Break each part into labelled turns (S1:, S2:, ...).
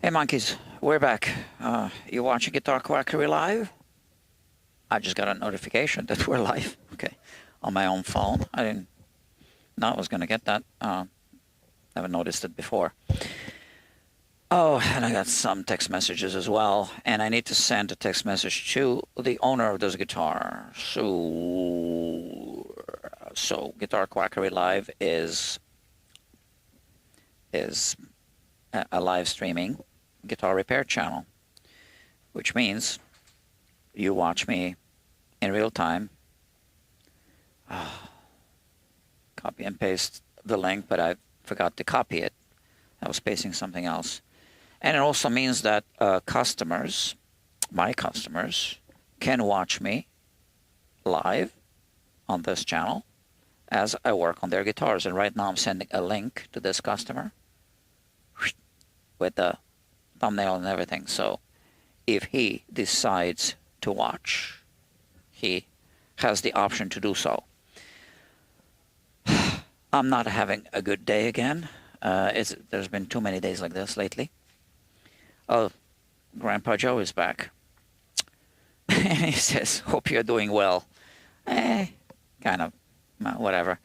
S1: Hey monkeys, we're back. You watching Guitar Quackery live? I just got a notification that we're live. Okay, on my own phone. I didn't know I was gonna get that. Never noticed it before. Oh, and I got some text messages as well, and I need to send a text message to the owner of this guitar. So Guitar Quackery Live is a live streaming guitar repair channel, which means you watch me in real time. Copy and paste the link, but I forgot to copy it. I was pasting something else. And it also means that customers, my customers, can watch me live on this channel as I work on their guitars. And right now I'm sending a link to this customer with the thumbnail and everything. So if he decides to watch, he has the option to do so. I'm not having a good day again. There's been too many days like this lately. Oh, Grandpa Joe is back. He says, hope you're doing well. Kind of, whatever.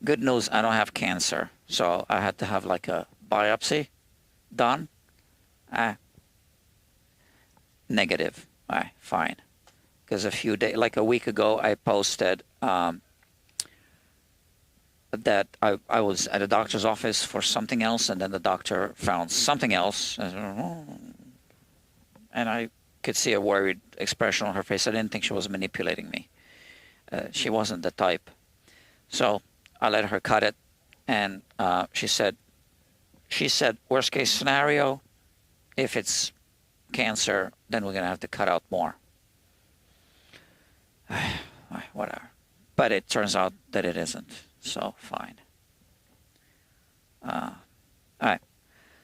S1: Good news, I don't have cancer. So I had to have like a biopsy done. Negative. Fine. Because a few days, like a week ago, I posted that I was at a doctor's office for something else, and then the doctor found something else. And I could see a worried expression on her face. I didn't think she was manipulating me. She wasn't the type. So I let her cut it, and she said, worst case scenario, if it's cancer, then we're going to have to cut out more. Whatever. But it turns out that it isn't. So fine. All right.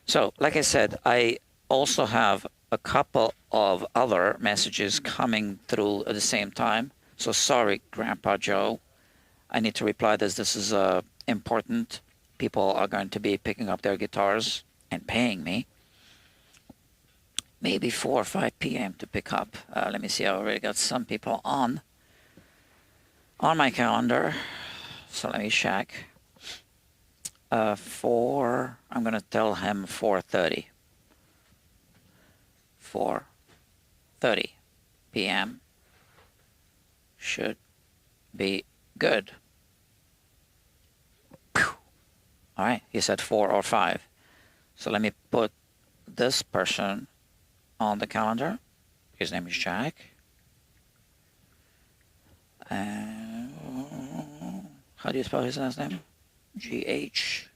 S1: So like I said, I also have a couple of other messages coming through at the same time. So sorry, Grandpa Joe. I need to reply this. This is important. People are going to be picking up their guitars and paying me. Maybe 4 or 5 p.m. to pick up. Let me see. I already got some people on my calendar. So let me check. I'm going to tell him 4:30. 4:30 p.m. should be good. All right, he said 4 or 5. So let me put this person on the calendar. His name is Jack. How do you spell his last name? G-H-E.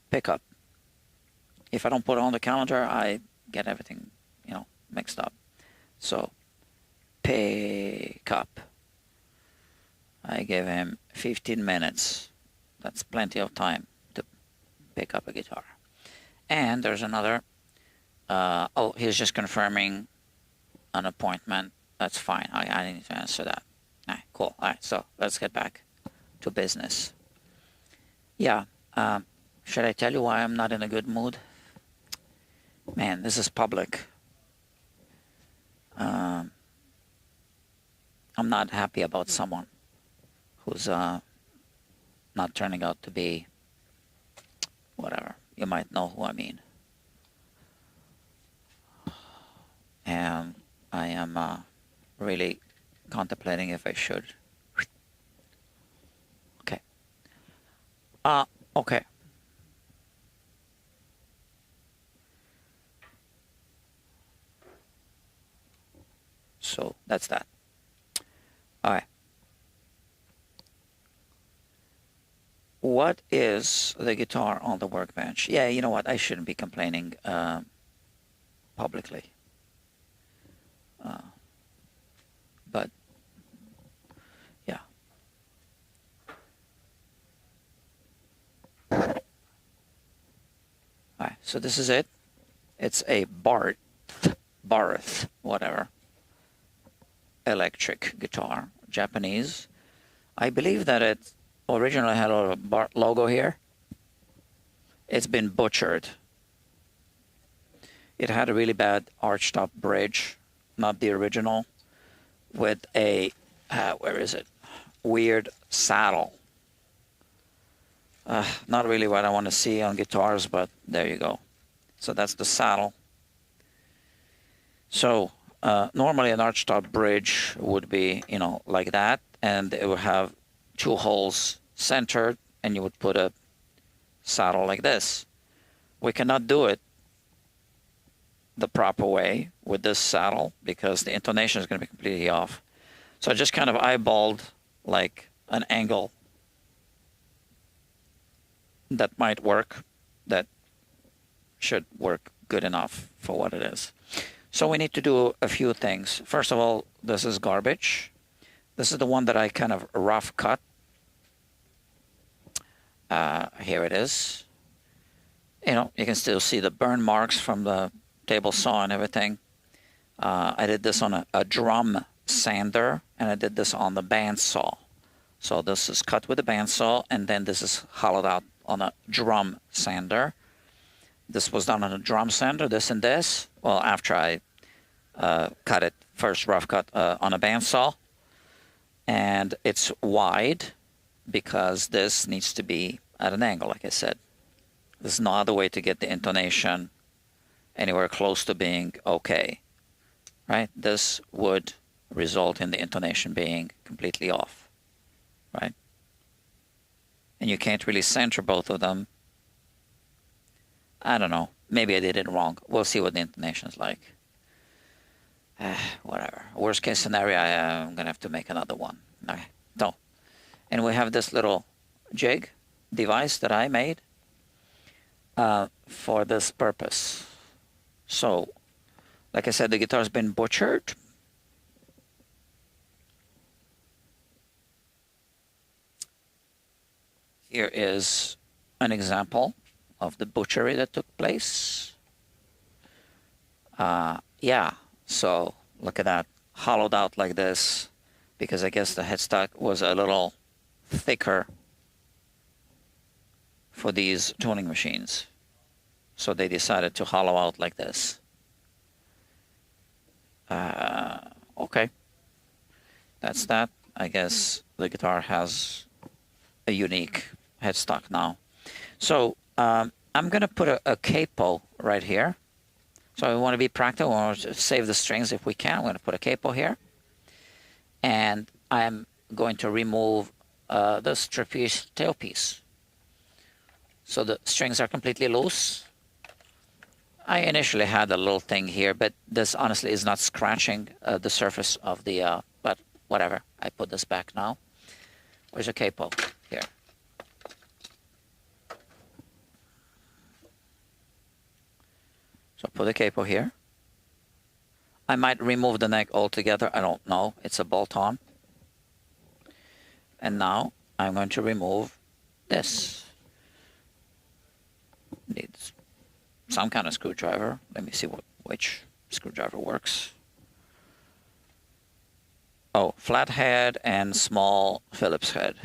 S1: Pick up. If I don't put it on the calendar, I get everything, mixed up. So, pick up. I gave him 15 minutes. That's plenty of time to pick up a guitar. And there's another. He's just confirming an appointment. That's fine. I need to answer that. All right, cool. All right, so let's get back to business. Yeah. Should I tell you why I'm not in a good mood? Man, this is public. I'm not happy about someone who's not turning out to be whatever. You might know who I mean. And I am really contemplating if I should. Okay. Okay. So that's that. All right. What is the guitar on the workbench? Yeah, you know what? I shouldn't be complaining publicly. But yeah. All right, so this is it. It's a Barth, whatever, electric guitar, Japanese. I believe that it originally had a Barth logo here. it's been butchered. It had a really bad archtop bridge, not the original, with a, where is it? Weird saddle. Not really what I want to see on guitars, but there you go. So that's the saddle. So normally an archtop bridge would be, you know, like that, and it would have two holes centered, and you would put a saddle like this. We cannot do it the proper way with this saddle because the intonation is going to be completely off. So I just kind of eyeballed like an angle that might work, that should work good enough for what it is. So we need to do a few things. First of all, this is garbage. This is the one that I kind of rough cut. Here it is. You know, you can still see the burn marks from the table saw and everything. I did this on a drum sander, and I did this on the bandsaw. So this is cut with a bandsaw, and then this is hollowed out on a drum sander. This was done on a drum sander, this and this. Well, after I cut it, first rough cut on a bandsaw. And it's wide because this needs to be at an angle, like I said. There's no other way to get the intonation anywhere close to being okay, right? This would result in the intonation being completely off, right? And you can't really center both of them. I don't know. Maybe I did it wrong. We'll see what the intonation is like. Whatever. Worst case scenario, I'm going to have to make another one. Okay. So, and we have this little jig device that I made for this purpose. So, like I said, the guitar's been butchered. Here is an example of the butchery that took place. Yeah, so look at that, hollowed out like this, because I guess the headstock was a little thicker for these tuning machines. So they decided to hollow out like this. Okay, that's that. I guess the guitar has a unique headstock now. So I'm going to put a capo right here. So we want to be practical. We want to save the strings if we can. I'm going to put a capo here. And I'm going to remove this trapeze tailpiece. So the strings are completely loose. I initially had a little thing here, but this honestly is not scratching the surface of the, but whatever. I put this back now. Where's a capo? Here. So put a capo here. I might remove the neck altogether. I don't know. It's a bolt-on. And now I'm going to remove this. Needs some kind of screwdriver. Let me see which screwdriver works. Oh, flathead and small Phillips head.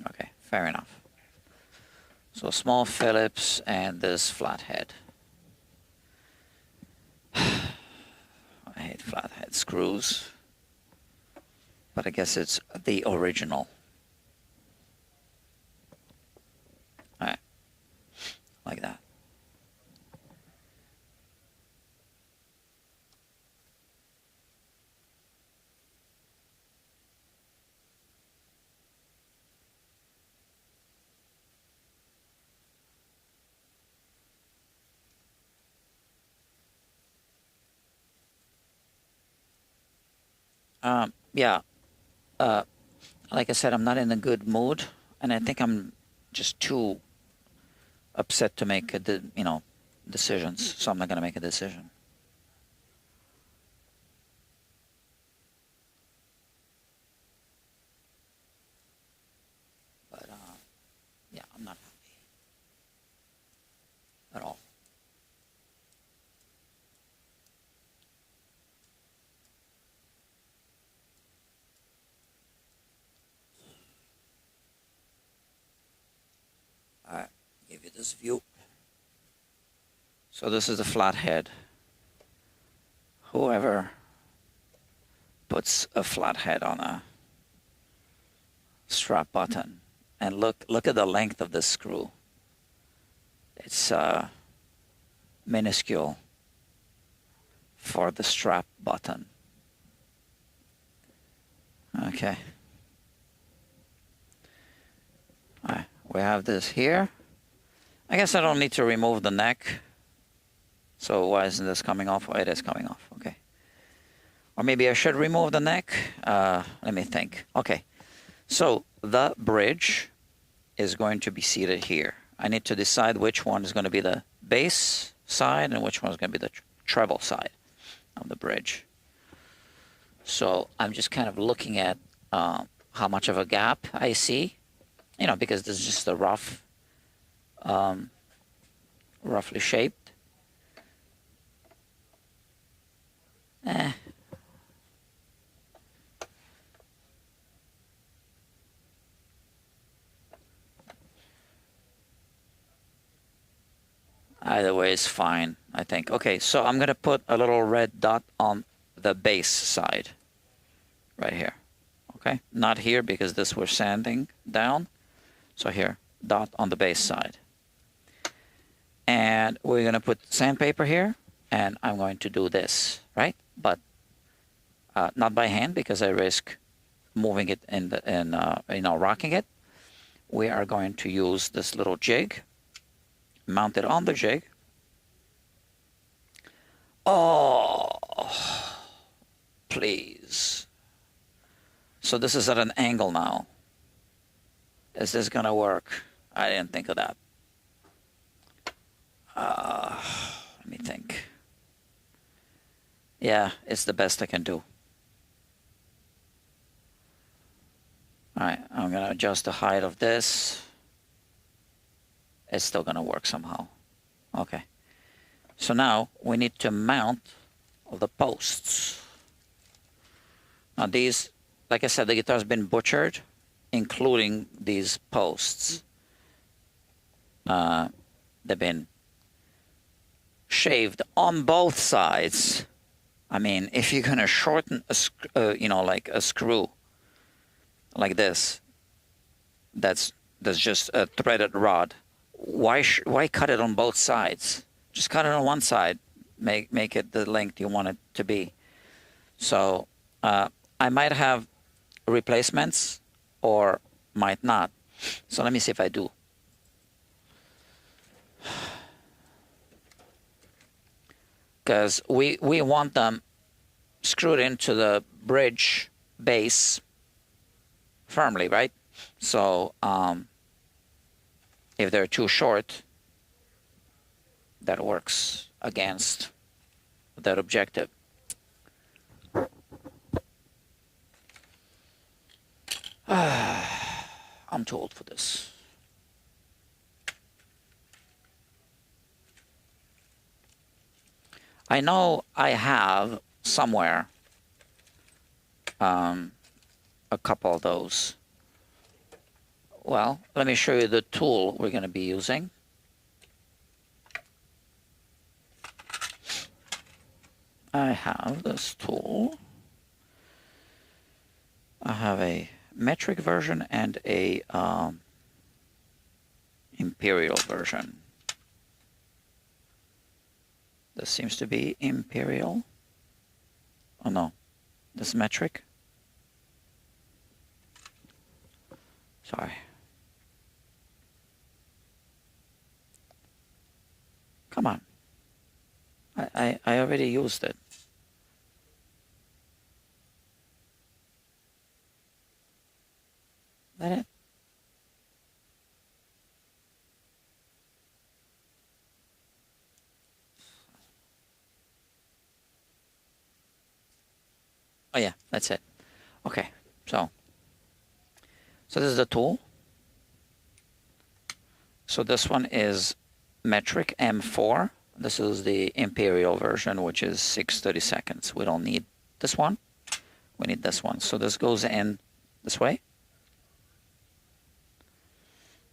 S1: Okay, fair enough. So small Phillips and this flathead. I hate flathead screws, but I guess it's the original. All right, like that. Yeah, like I said, I'm not in a good mood, and I think I'm just too upset to make decisions. So I'm not gonna make a decision. But yeah, I'm not happy at all. All right, give you this. this view. So this is the flat head. Whoever puts a flat head on a strap button, and look at the length of this screw. It's minuscule for the strap button. Okay. All right, we have this here. I guess I don't need to remove the neck. So why isn't this coming off? Oh, it is coming off. Okay. Or maybe I should remove the neck. Let me think. Okay. So the bridge is going to be seated here. I need to decide which one is going to be the bass side and which one is going to be the treble side of the bridge. So I'm just kind of looking at how much of a gap I see, you know, because this is just a rough, roughly shaped. Either way is fine, I think. Okay, so I'm going to put a little red dot on the base side right here. Okay, not here because this we're sanding down. So here, dot on the base side. And we're going to put sandpaper here, and I'm going to do this, right? But not by hand because I risk moving it and rocking it. We are going to use this little jig, mount it on the jig. Oh, please. So this is at an angle now. Is this gonna work? I didn't think of that. Let me think. Yeah, it's the best I can do. All right, I'm gonna adjust the height of this. It's still gonna work somehow. Okay. So now we need to mount the posts. Now these, like I said, the guitar's been butchered, including these posts. They've been shaved on both sides. I mean, if you're gonna shorten a, like a screw, like this, that's just a threaded rod. Why cut it on both sides? Just cut it on one side. Make it the length you want it to be. So I might have replacements or might not. So let me see if I do. Because we want them screwed into the bridge base firmly, right? So if they're too short, that works against that objective. I'm too old for this. I know I have somewhere a couple of those. Well, let me show you the tool we're going to be using. I have this tool. I have a metric version and a imperial version. This seems to be imperial. Oh no, this is metric. Sorry. Come on. I already used it. Is that it? Oh yeah, that's it. Okay, so this is the tool. So this one is metric M4. This is the imperial version, which is 6/32. We don't need this one. We need this one. So this goes in this way.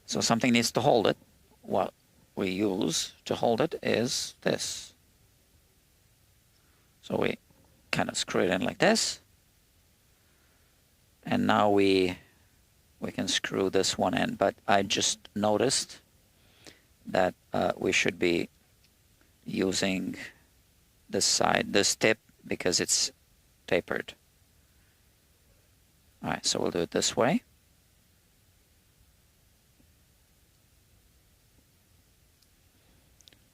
S1: So something needs to hold it. Well, we use to hold it is this. So we kind of screw it in like this. And now we can screw this one in. But I just noticed that we should be using this side, this tip, because it's tapered. All right, so we'll do it this way.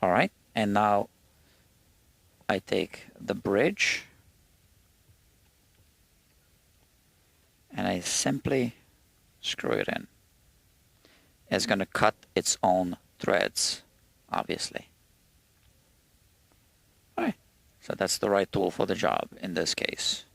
S1: All right, and now I take the bridge and I simply screw it in. It's going to cut its own threads, obviously. All right, so that's the right tool for the job in this case.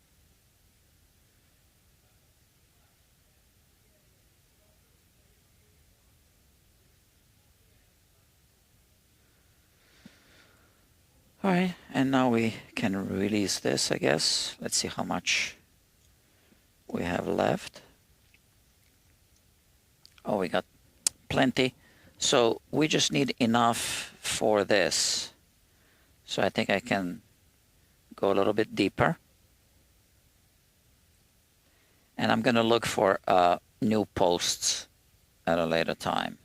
S1: All right, and now we can release this, I guess. Let's see how much we have left. Oh, we got plenty. So we just need enough for this. So I think I can go a little bit deeper. And I'm going to look for new posts at a later time.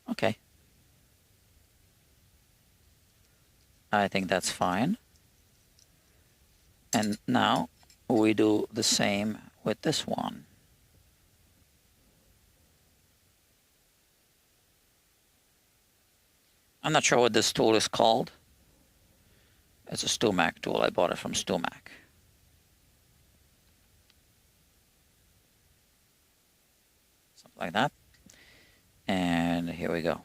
S1: Okay. I think that's fine. And now we do the same with this one. I'm not sure what this tool is called. It's a StewMac tool. I bought it from StewMac. Something like that. And here we go.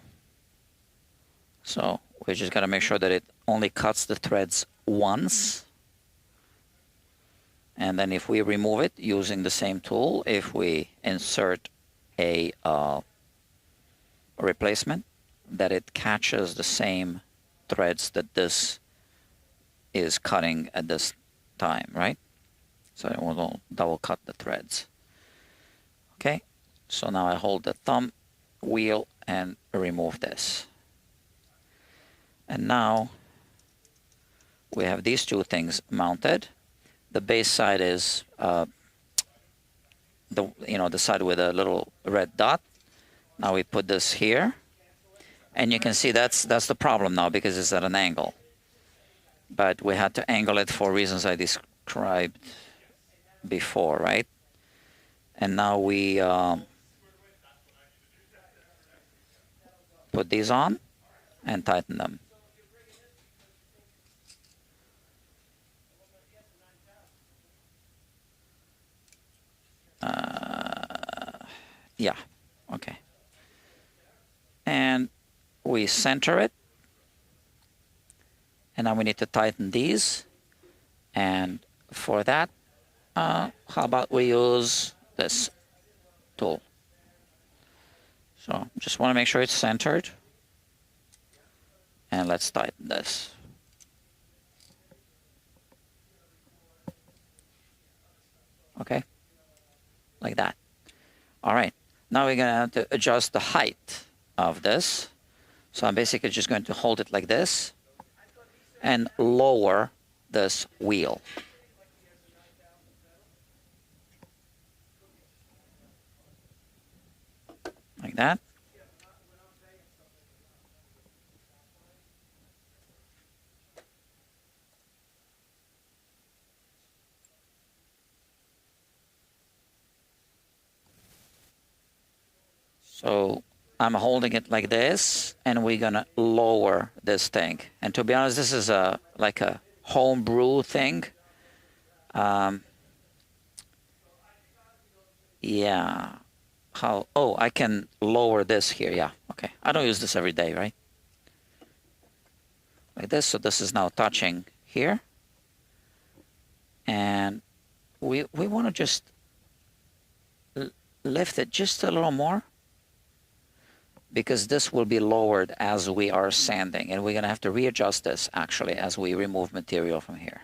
S1: So we just got to make sure that it only cuts the threads once. And then if we remove it using the same tool, if we insert a replacement, that it catches the same threads that this is cutting at this time, right? So it will double cut the threads. Okay, so now I hold the thumb wheel and remove this. And now we have these two things mounted. The base side is the side with a little red dot. Now we put this here, and you can see that's the problem now because it's at an angle. But we had to angle it for reasons I described before, right? And now we put these on and tighten them. Yeah, okay. And we center it. And now we need to tighten these. And for that, how about we use this tool? So just want to make sure it's centered. And let's tighten this. Okay, like that. All right, now we're going to have to adjust the height of this. So I'm basically just going to hold it like this and lower this wheel. Like that. So I'm holding it like this, and we're gonna lower this thing. And to be honest, this is like a homebrew thing. Yeah. How? Oh, I can lower this here. Yeah. Okay. I don't use this every day, right? Like this. So this is now touching here, and we want to just lift it just a little more, because this will be lowered as we are sanding, and we're going to have to readjust this actually as we remove material from here.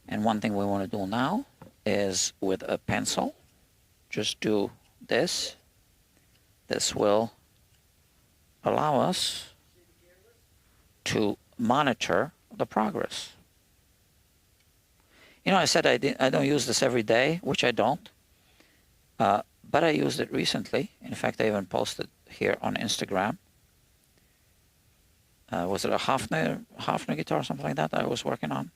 S1: And one thing we want to do now is with a pencil, just do this. This will allow us to monitor the progress. You know, I said I don't use this every day, which I don't, but I used it recently. In fact, I even posted here on Instagram. Was it a Hofner guitar or something like that I was working on?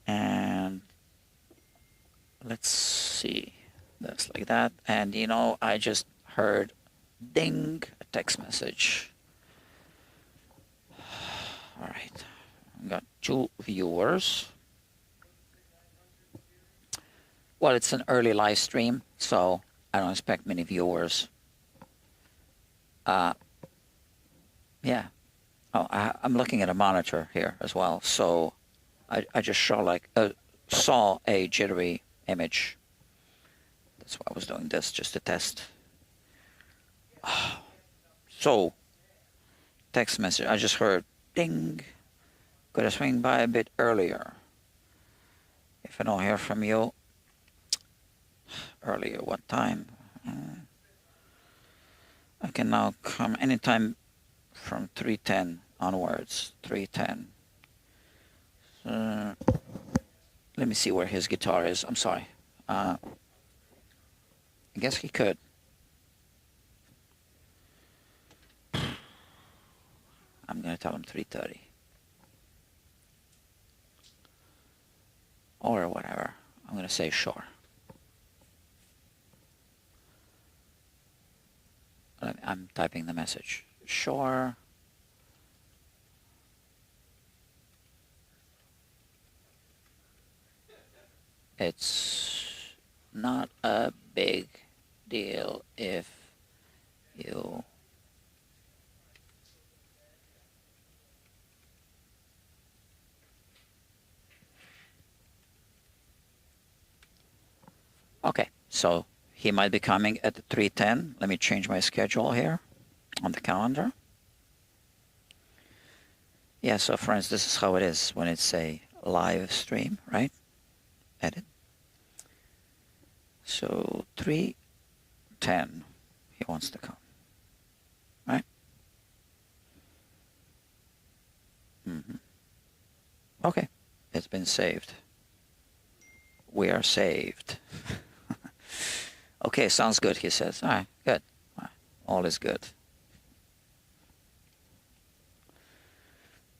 S1: And let's see, that's like that. And you know, I just heard ding, a text message. All right, I got 2 viewers. Well, it's an early live stream, so I don't expect many viewers. Yeah. Oh, I'm looking at a monitor here as well, so I just saw a jittery image. That's why I was doing this, just to test. So, text message. I just heard ding. Could I swing by a bit earlier? If I don't hear from you earlier, what time? I can now come anytime from 3:10 onwards. 3:10. Let me see where his guitar is. I'm sorry. I guess he could. I'm going to tell him 3:30. Or whatever. I'm going to say sure. I'm typing the message. Sure. It's not a big deal if you okay, so he might be coming at 3:10. Let me change my schedule here on the calendar. Yeah, so friends, this is how it is when it's a live stream, right? Edit. So 3:10, he wants to come, right? Okay, it's been saved. We are saved. Okay, sounds good, he says. All right, good. All is good.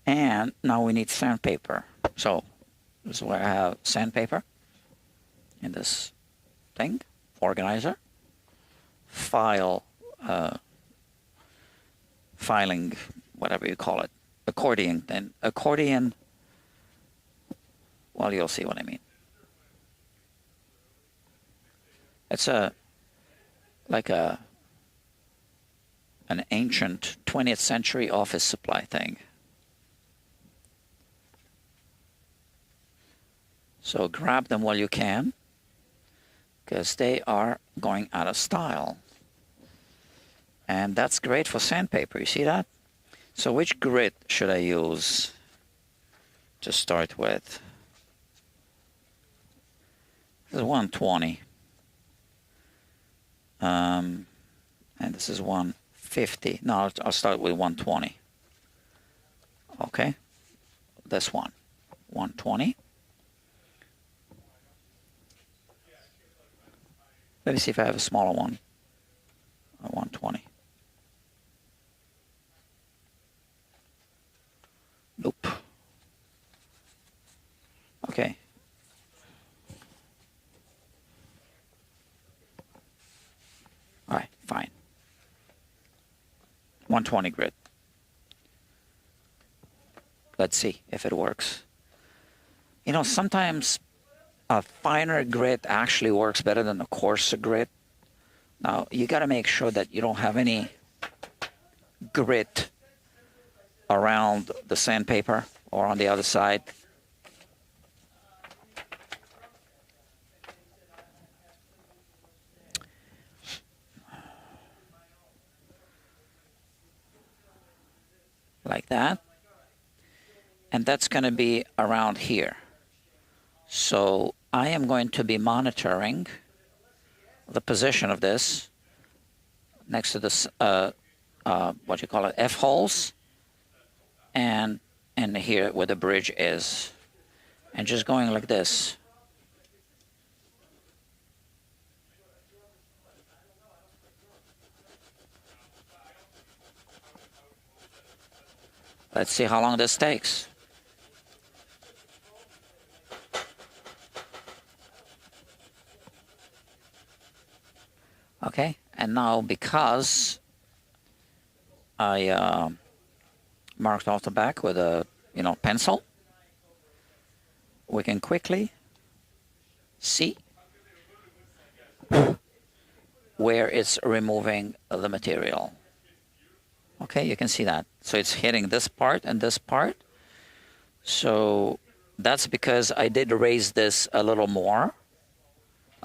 S1: And now we need sandpaper. So this is where I have sandpaper in this thing, organizer, filing, whatever you call it, accordion. Then accordion. Well, you'll see what I mean. It's like an ancient 20th century office supply thing. So grab them while you can, because they are going out of style. And that's great for sandpaper, you see that? So which grit should I use to start with? This is 120. And this is 150. No, I'll start with 120. Okay, this one, 120. Let me see if I have a smaller one. 120. Nope. Okay. All right, fine. 120 grit. Let's see if it works. You know, sometimes a finer grit actually works better than a coarser grit. Now, you got to make sure that you don't have any grit around the sandpaper or on the other side. Like that. And that's going to be around here. So I am going to be monitoring the position of this next to this, what you call it, F-holes, and here where the bridge is, and just going like this. Let's see how long this takes. Okay, and now because I marked off the back with a pencil, we can quickly see where it's removing the material. Okay, you can see that. So it's hitting this part and this part. So that's because I did raise this a little more.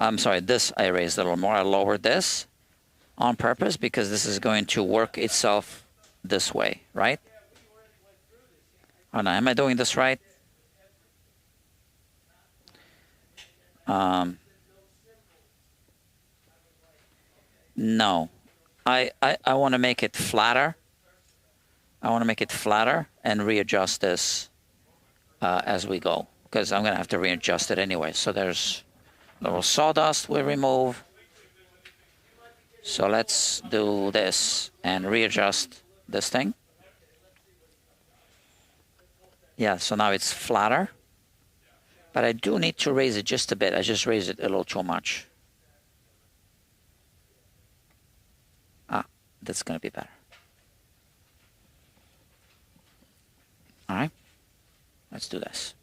S1: I'm sorry, this I raised a little more. I lowered this on purpose because this is going to work itself this way, right? Oh no, am I doing this right? No. I want to make it flatter. I want to make it flatter and readjust this as we go, because I'm going to have to readjust it anyway. So there's a little sawdust we remove. So let's do this and readjust this thing. Yeah, so now it's flatter. But I do need to raise it just a bit. I just raised it a little too much. Ah, that's going to be better. All right, let's do this.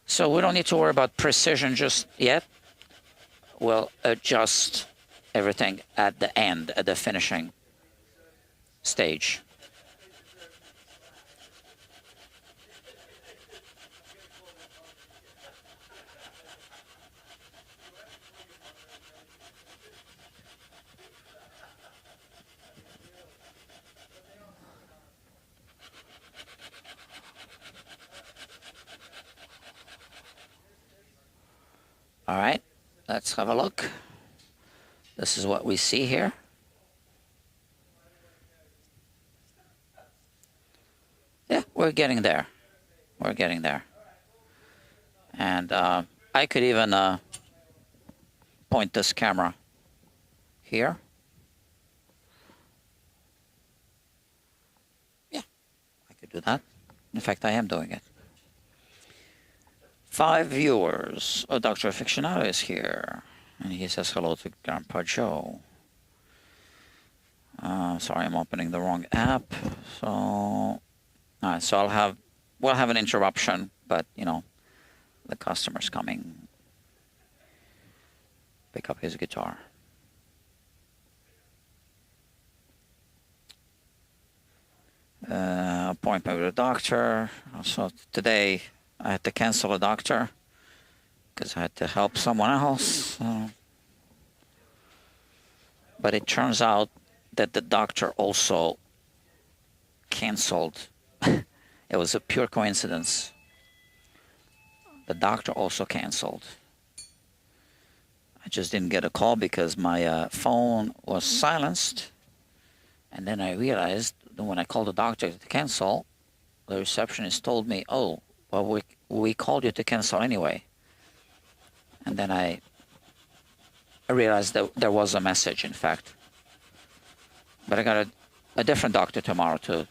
S1: So we don't need to worry about precision just yet. We'll adjust everything at the end, at the finishing stage. All right, let's have a look. This is what we see here. Yeah, we're getting there. We're getting there. And I could even point this camera here. Yeah, I could do that. In fact, I am doing it. 5 viewers. Oh, Dr. Aficionado is here. And he says hello to Grandpa Joe. Sorry, I'm opening the wrong app. So, so we'll have an interruption, but the customer's coming. Pick up his guitar. Appointment with a doctor. So today I had to cancel a doctor because I had to help someone else. But it turns out that the doctor also canceled. It was a pure coincidence. The doctor also canceled. I just didn't get a call because my phone was silenced. And then I realized that when I called the doctor to cancel, the receptionist told me, oh, well, we called you to cancel anyway. And then I realized that there was a message, in fact. But I got a different doctor tomorrow to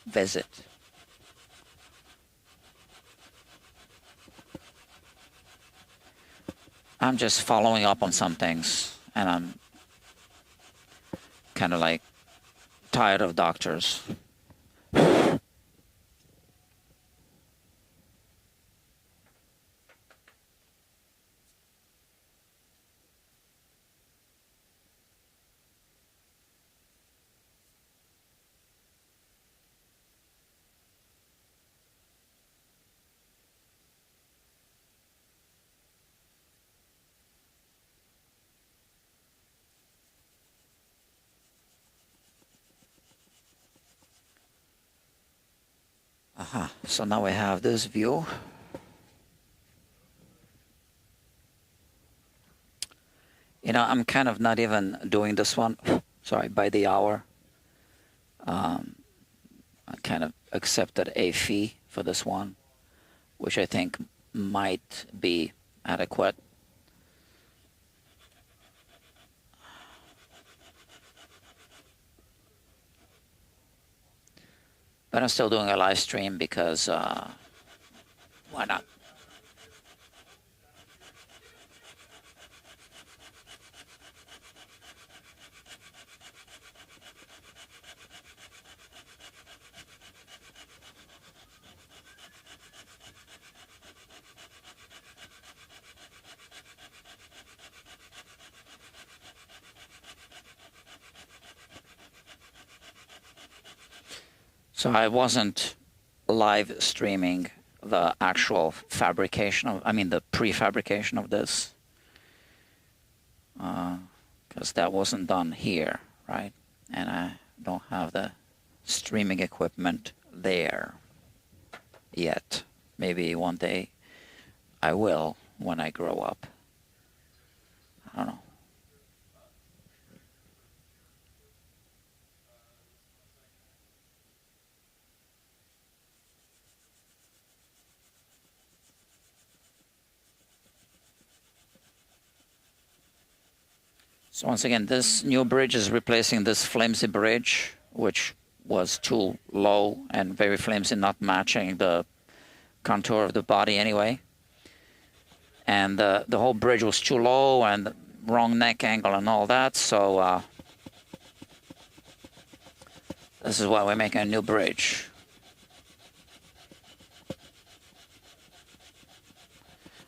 S1: visit. I'm just following up on some things, and I'm kind of like tired of doctors. So now we have this view. You know, I'm kind of not even doing this one, sorry, by the hour. I kind of accepted a fee for this one, which I think might be adequate. But I'm still doing a live stream because why not? So I wasn't live streaming the actual fabrication of, I mean, the prefabrication of this, because that wasn't done here, right? And I don't have the streaming equipment there yet. Maybe one day I will when I grow up. I don't know. So once again, this new bridge is replacing this flimsy bridge, which was too low and very flimsy, not matching the contour of the body anyway. And the whole bridge was too low and wrong neck angle and all that. So this is why we're making a new bridge.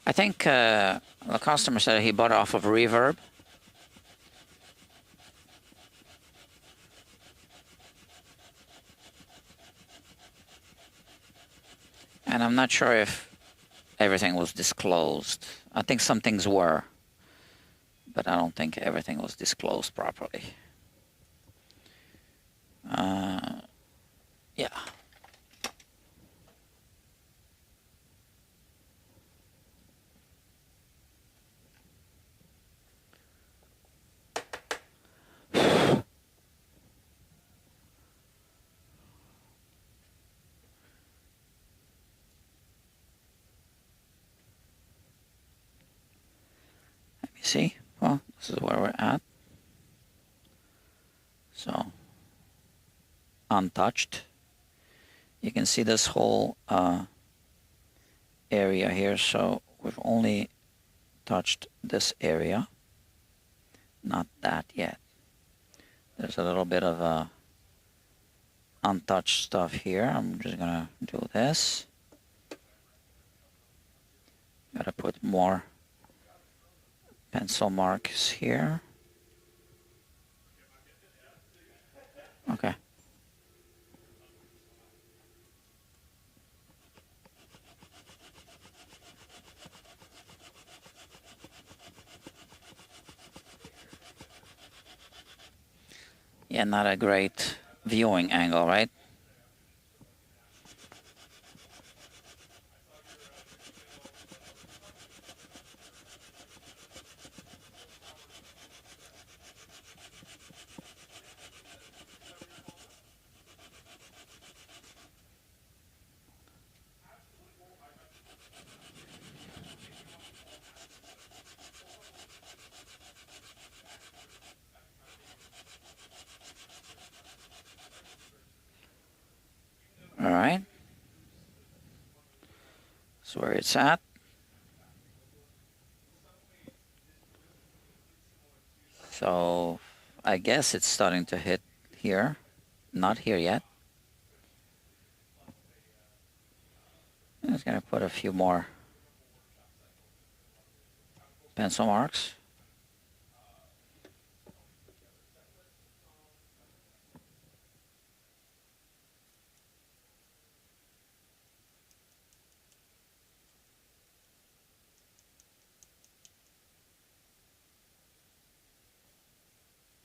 S1: I think the customer said he bought it off of Reverb. And I'm not sure if everything was disclosed. I think some things were, but I don't think everything was disclosed properly. Yeah. See, well, this is where we're at. So, untouched. You can see this whole area here. So we've only touched this area, not that yet. There's a little bit of untouched stuff here. I'm just gonna do this. Gotta put more pencil marks here. Okay. Yeah, not a great viewing angle, right? All right. That's where it's at. So I guess it's starting to hit here. Not here yet. I'm just gonna put a few more pencil marks.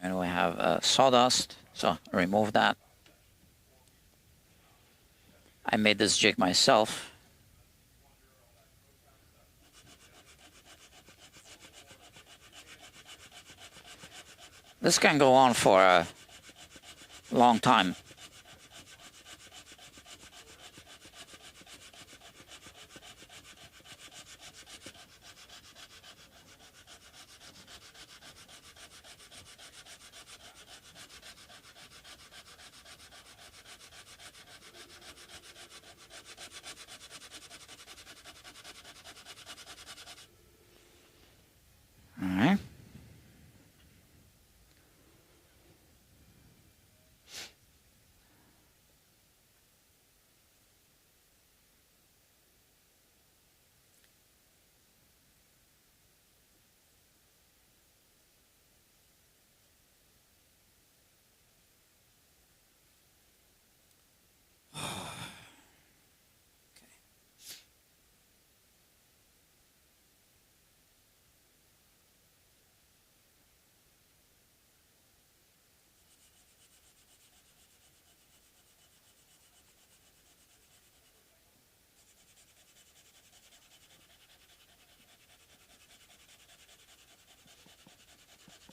S1: And we have sawdust, so remove that. I made this jig myself. This can go on for a long time. All right.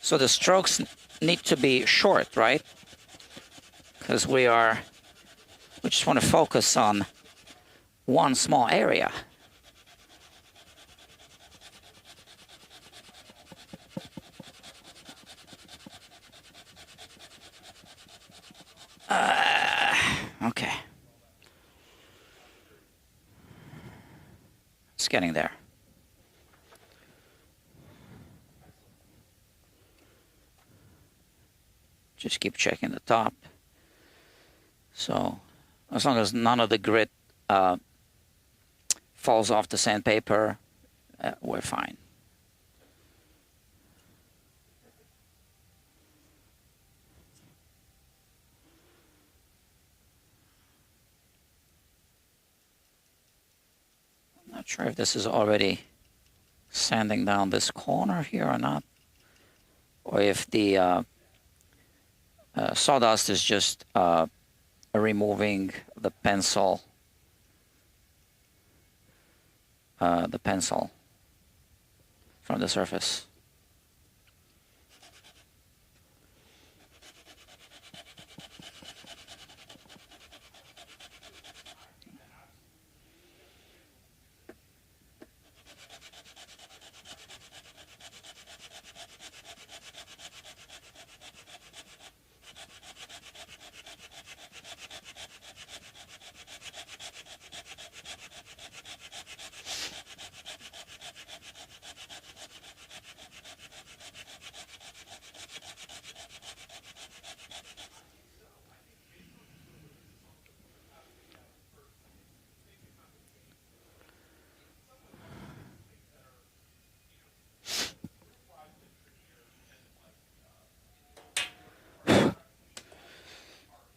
S1: So the strokes need to be short, right? Because we just want to focus on one small area. Okay. It's getting there. Just keep checking the top. So as long as none of the grit falls off the sandpaper, we're fine. I'm not sure if this is already sanding down this corner here or not, or if the sawdust is just removing the pencil from the surface.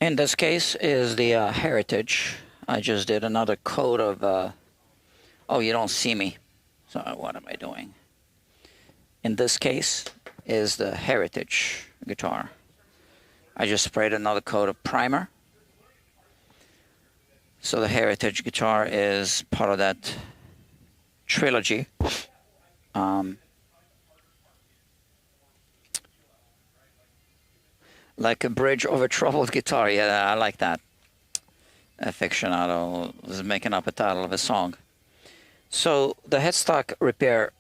S1: In this case is the Heritage. I just did another coat of, oh, you don't see me. So what am I doing? In this case is the Heritage guitar. I just sprayed another coat of primer. So the Heritage guitar is part of that trilogy. Like a bridge over troubled guitar. Yeah, I like that. Aficionado is making up a title of a song. So the headstock repair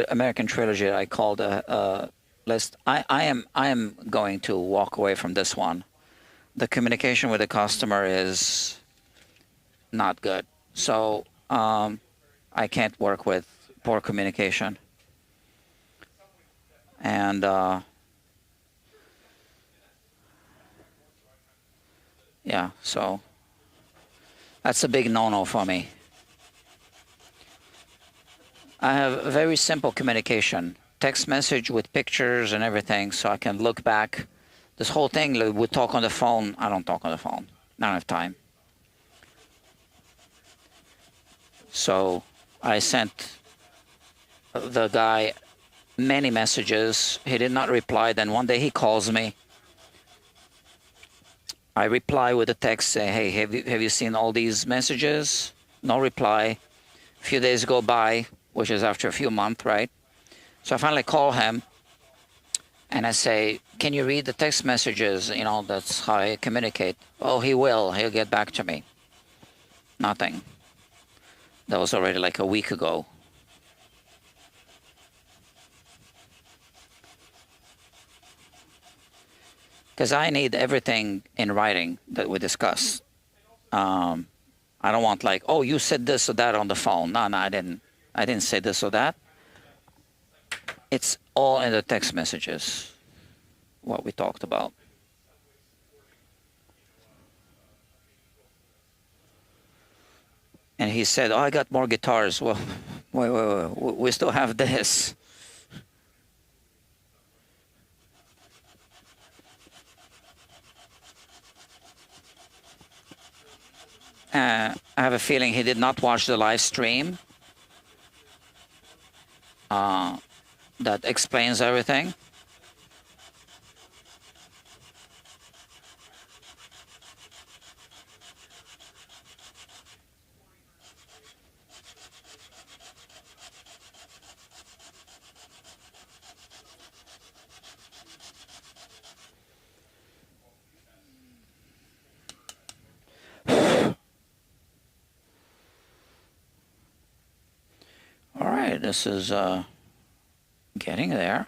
S1: American trilogy I called a list. I am going to walk away from this one. The communication with the customer is not good. So I can't work with poor communication. And yeah, so that's a big no-no for me. I have very simple communication, text message with pictures and everything, so I can look back. This whole thing, we talk on the phone. I don't talk on the phone. I don't have time. So I sent the guy many messages. He did not reply. Then one day he calls me. I reply with a text, say, hey, have you seen all these messages? No reply. A few days go by, which is after a few months, right? So I finally call him and I say, can you read the text messages? You know, that's how I communicate. Oh, he will. He'll get back to me. Nothing. That was already like a week ago. Because I need everything in writing that we discuss. I don't want like, oh, you said this or that on the phone. No, I didn't say this or that. It's all in the text messages, what we talked about. And he said, oh, I got more guitars. Well, wait. We still have this. I have a feeling he did not watch the live stream. That explains everything. All right, this is getting there.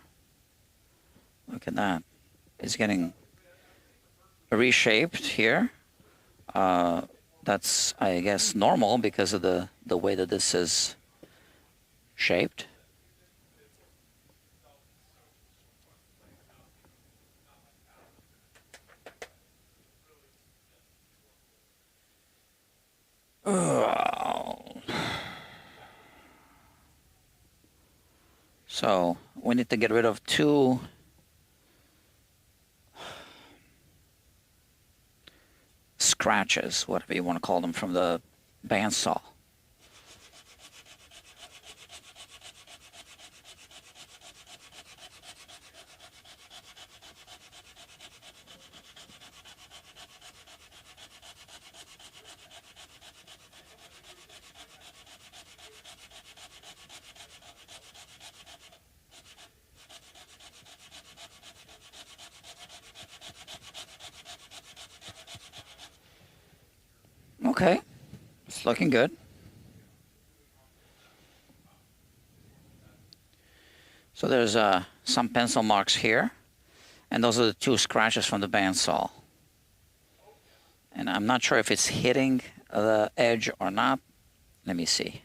S1: Look at that. It's getting reshaped here. That's, I guess, normal because of the way that this is shaped. So we need to get rid of two scratches, whatever you want to call them, from the bandsaw. Okay, it's looking good. So there's some pencil marks here, and those are the two scratches from the bandsaw. And I'm not sure if it's hitting the edge or not. Let me see.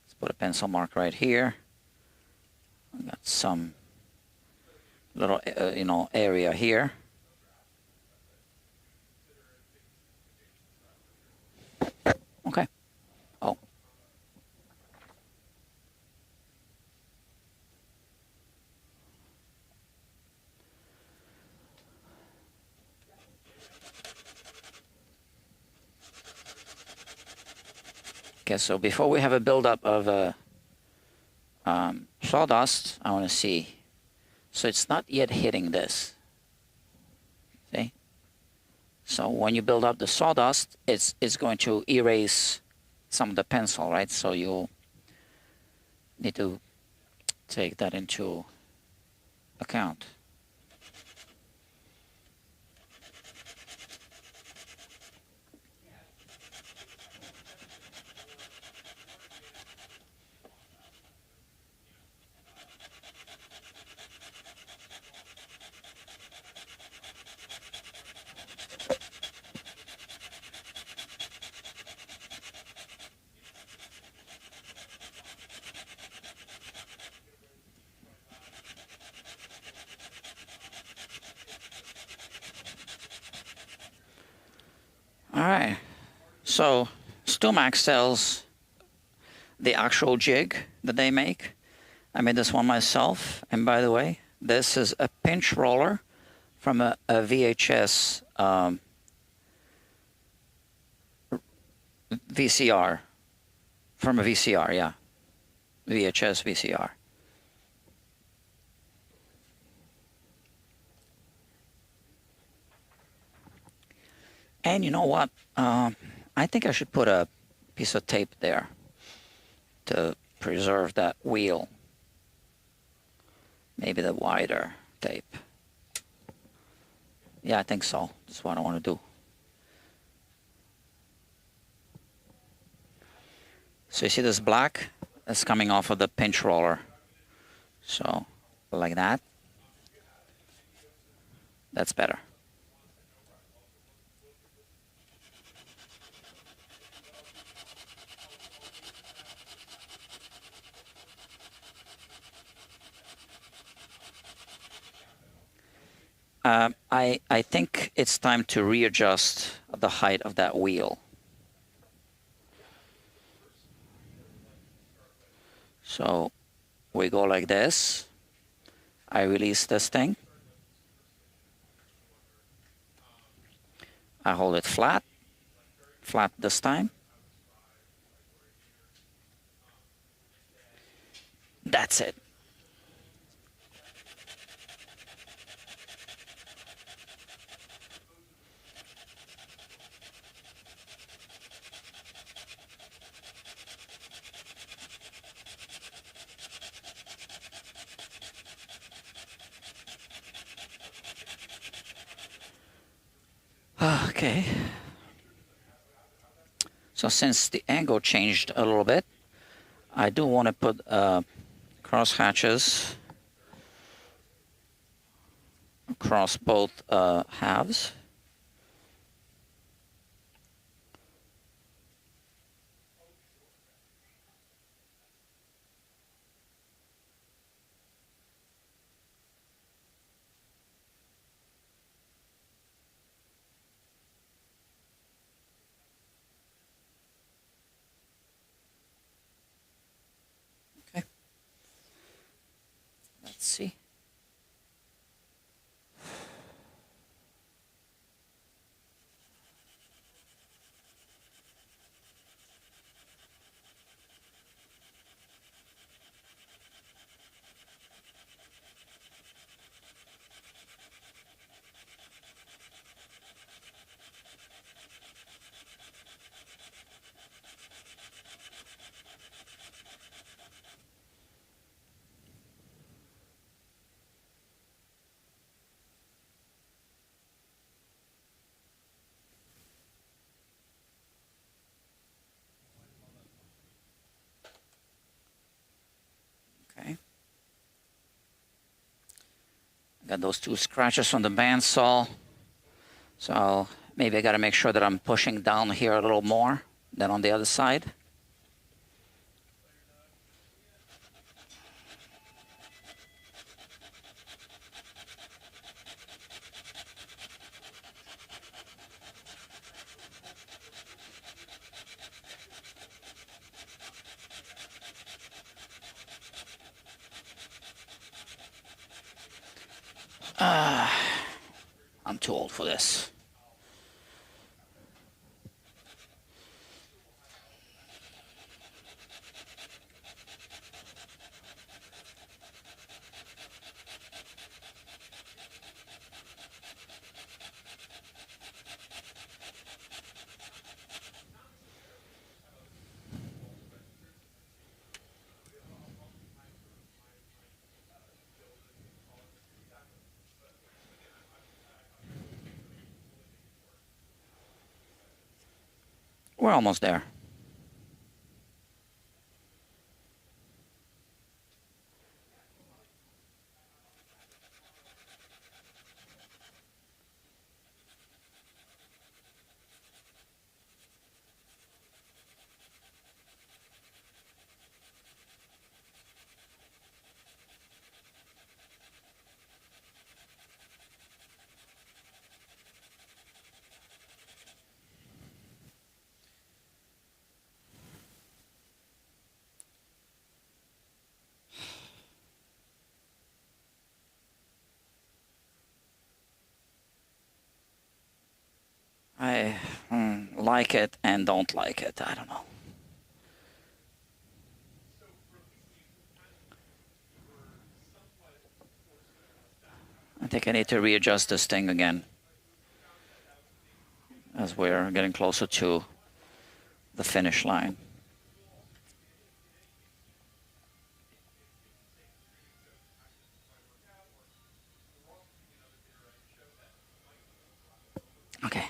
S1: Let's put a pencil mark right here. I got some little, area here. Okay. Oh. Okay, so before we have a buildup of sawdust, I want to see. So it's not yet hitting this. See? So when you build up the sawdust, it's going to erase some of the pencil, right? So you'll need to take that into account. All right, so StewMac sells the actual jig that they make. I made this one myself, and by the way, this is a pinch roller from a VHS VCR, from a VCR, yeah, VHS VCR. And you know what? I think I should put a piece of tape there to preserve that wheel. Maybe the wider tape. Yeah, I think so. That's what I want to do. So you see this black? That's coming off of the pinch roller. So, like that. That's better. I think it's time to readjust the height of that wheel. So we go like this. I release this thing. I hold it flat this time. That's it. Okay. So since the angle changed a little bit, I do want to put cross hatches across both halves. Okay. Let's see. Okay. Got those two scratches from the bandsaw. So maybe I got to make sure that I'm pushing down here a little more than on the other side. I'm too old for this. We're almost there. I like it and don't like it. I don't know. I think I need to readjust this thing again. as we're getting closer to the finish line. Okay.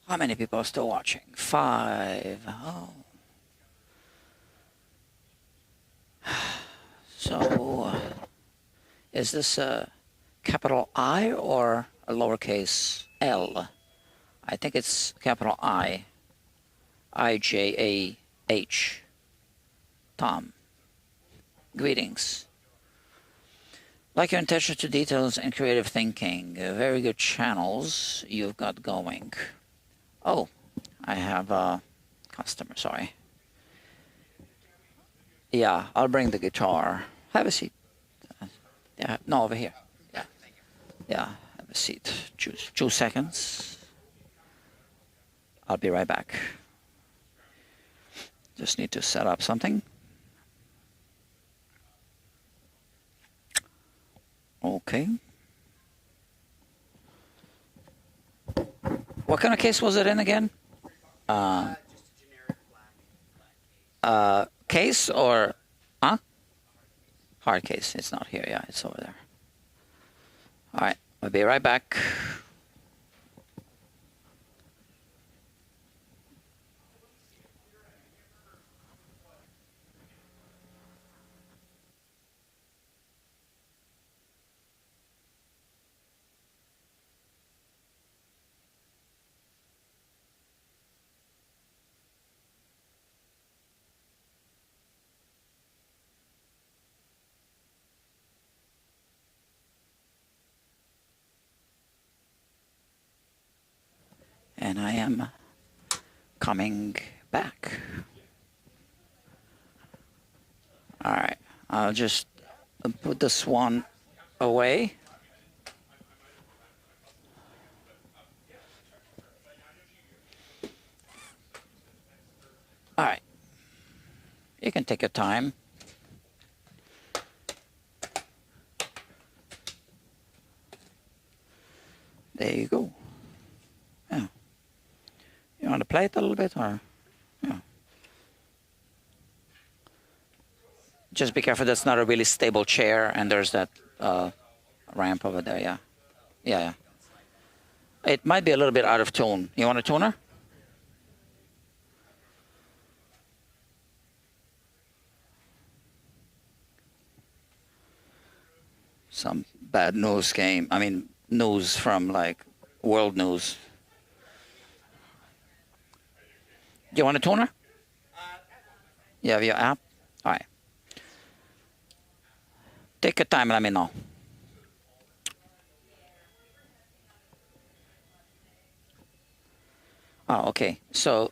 S1: How many people are still watching? 5. Oh. So, is this a capital I or a lowercase l? I think it's capital I. I-J-A-H. Tom. Greetings. Like your attention to details and creative thinking. Very good channels you've got going. Oh, I have a customer, sorry. Yeah, I'll bring the guitar. Have a seat. Yeah, no, over here. Yeah, yeah, have a seat. 2 seconds. I'll be right back. Just need to set up something. Okay. What kind of case was it in again?
S2: Just a generic black
S1: Case or, huh? Hard case. It's not here. Yeah, it's over there. All right, I'll be right back. And I am coming back. All right, I'll just put this one away. All right, you can take your time. There you go. Yeah. You want to play it a little bit, or? Yeah. Just be careful that's not a really stable chair, and there's that ramp over there, yeah. Yeah, yeah. It might be a little bit out of tune. You want a tuner? Some bad news came. I mean, news from like world news. Do you want a tuner? You have your app? All right. Take your time, let me know. Oh, okay. So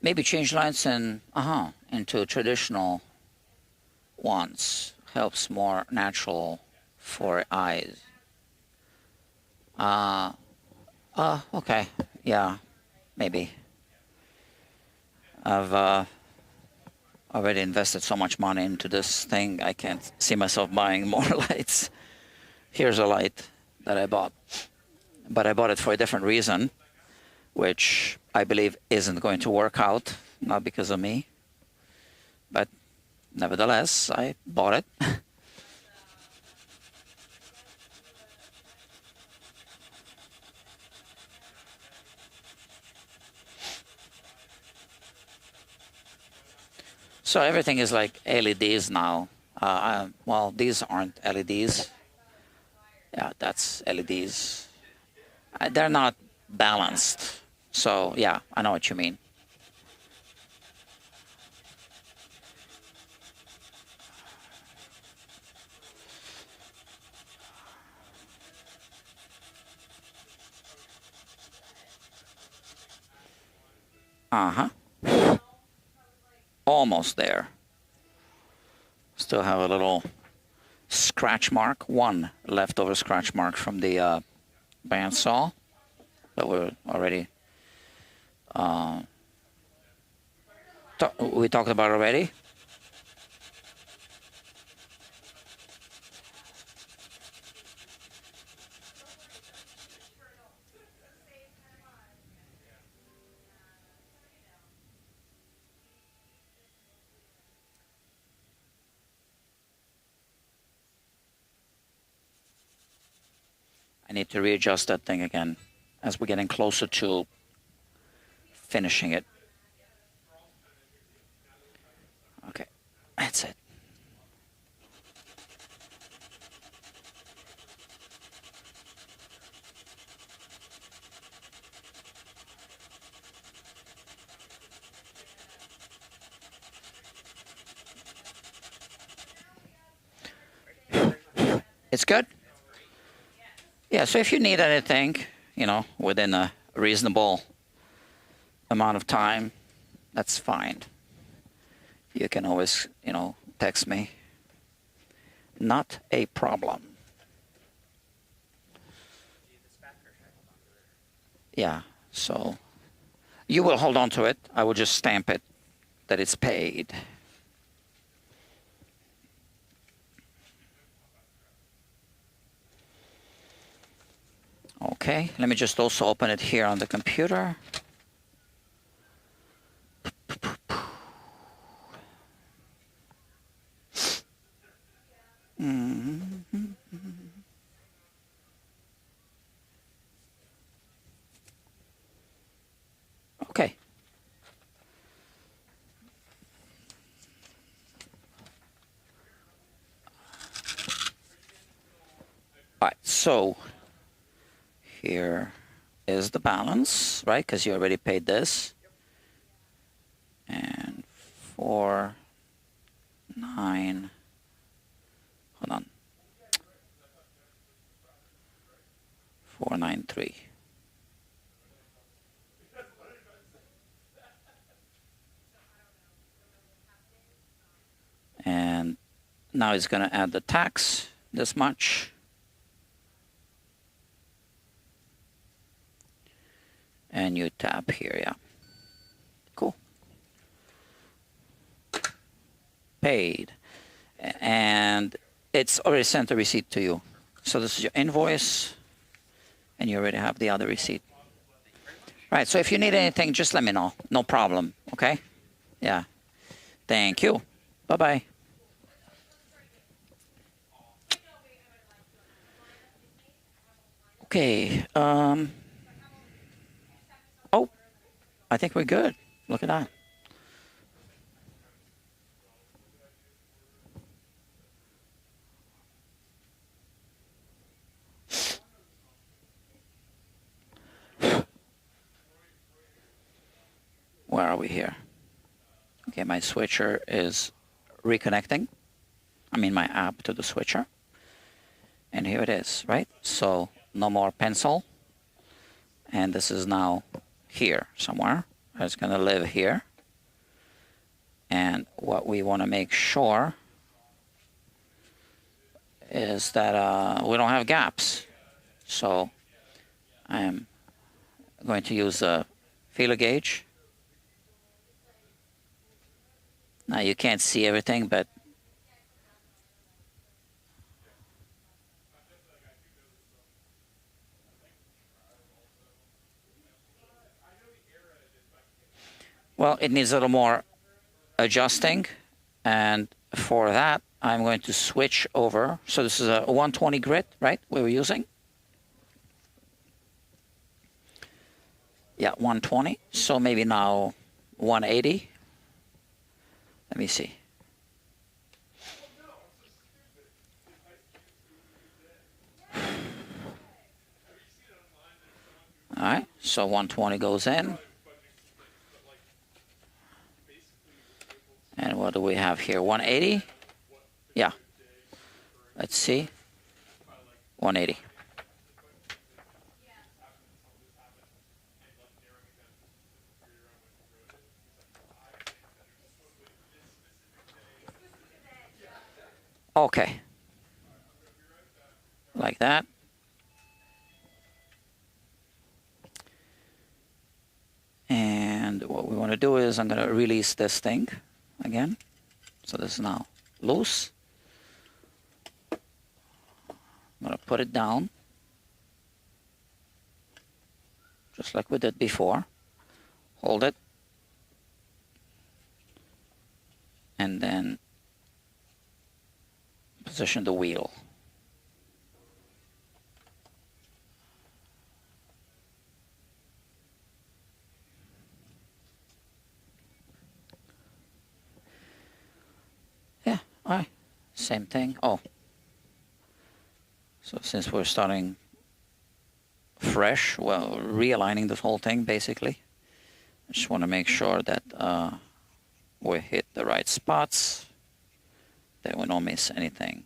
S1: maybe change lines and into traditional ones. Helps more natural for eyes. Okay. Yeah, maybe. I've already invested so much money into this thing, I can't see myself buying more lights. Here's a light that I bought. But I bought it for a different reason, which I believe isn't going to work out, not because of me. But Nevertheless, I bought it. So everything is like LEDs now. Well, these aren't LEDs. Yeah, that's LEDs. They're not balanced. So yeah, I know what you mean. Uh-huh. Almost there. Still have a little scratch mark, one leftover scratch mark from the bandsaw that we're already we talked about already. I need to readjust that thing again as we're getting closer to finishing it. Okay, that's it. It's good? Yeah, so if you need anything, you know, within a reasonable amount of time, that's fine. You can always, you know, text me. Not a problem. Yeah, so you will hold on to it. I will just stamp it that it's paid. Okay, let me just also open it here on the computer. Okay. All right, so here is the balance, right? Because you already paid this. And 4,9, hold on, 493. And now it's going to add the tax, this much. And you tap here, yeah. Cool. Paid. And it's already sent a receipt to you. So this is your invoice, and you already have the other receipt. Right, so if you need anything, just let me know. No problem, okay? Yeah. Thank you. Bye-bye. Okay. Oh, I think we're good. Look at that. Where are we here? Okay, my switcher is reconnecting. I mean my app to the switcher. And here it is, right? So no more pencil. And this is now here somewhere. It's going to live here. And what we want to make sure is that we don't have gaps. So I'm going to use a feeler gauge. Now you can't see everything, but well, it needs a little more adjusting, and for that, I'm going to switch over. So this is a 120 grit, right? We were using. Yeah, 120. So maybe now 180. Let me see. All right, so 120 goes in. And what do we have here? 180? Yeah. Let's see. 180. Okay. Like that. And what we want to do is I'm going to release this thing again. So this is now loose. I'm going to put it down, just like we did before. Hold it. And then position the wheel. Yeah, all right. Same thing. Oh. So since we're starting fresh, well, realigning this whole thing basically. I just want to make sure that we hit the right spots, that we don't miss anything.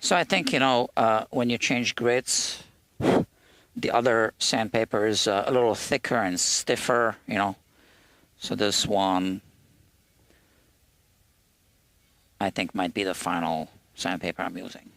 S1: So I think, when you change grits, the other sandpaper is a little thicker and stiffer, So this one, I think, might be the final sandpaper I'm using.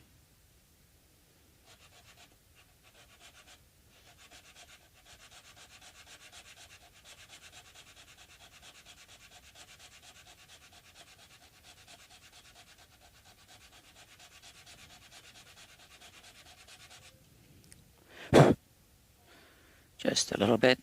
S1: Just a little bit.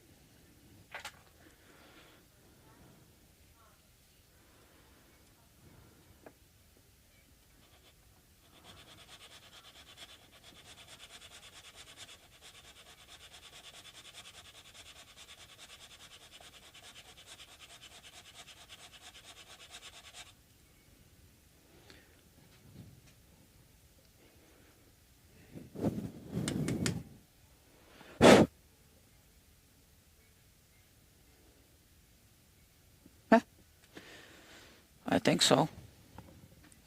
S1: I think so.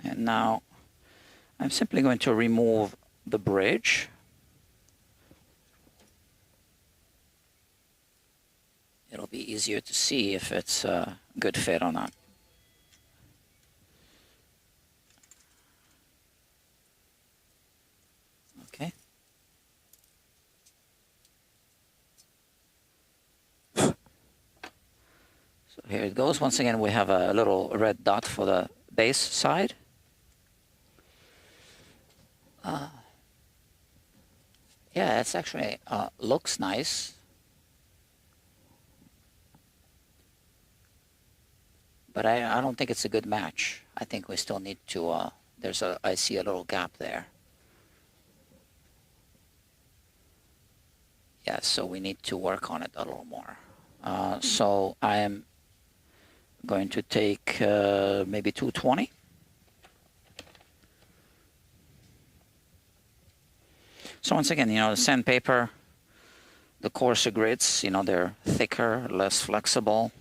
S1: And now I'm simply going to remove the bridge. It'll be easier to see if it's a good fit or not. Okay. So here it goes. Once again, we have a little red dot for the base side. Yeah, it's actually looks nice. But I don't think it's a good match. I think we still need to, I see a little gap there. Yeah, so we need to work on it a little more. So I am going to take maybe 220. So once again, the sandpaper, the coarser grits, they're thicker, less flexible.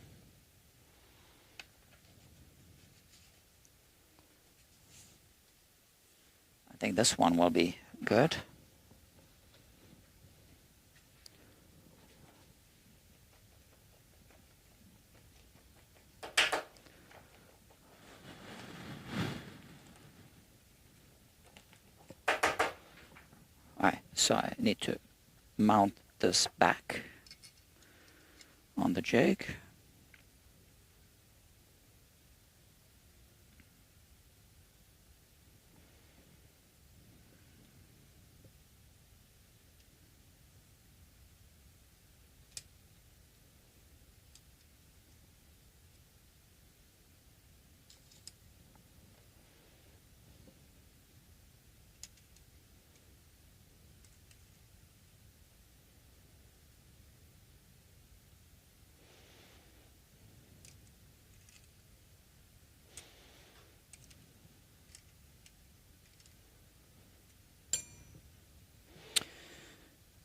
S1: I think this one will be good. Alright, so I need to mount this back on the jig.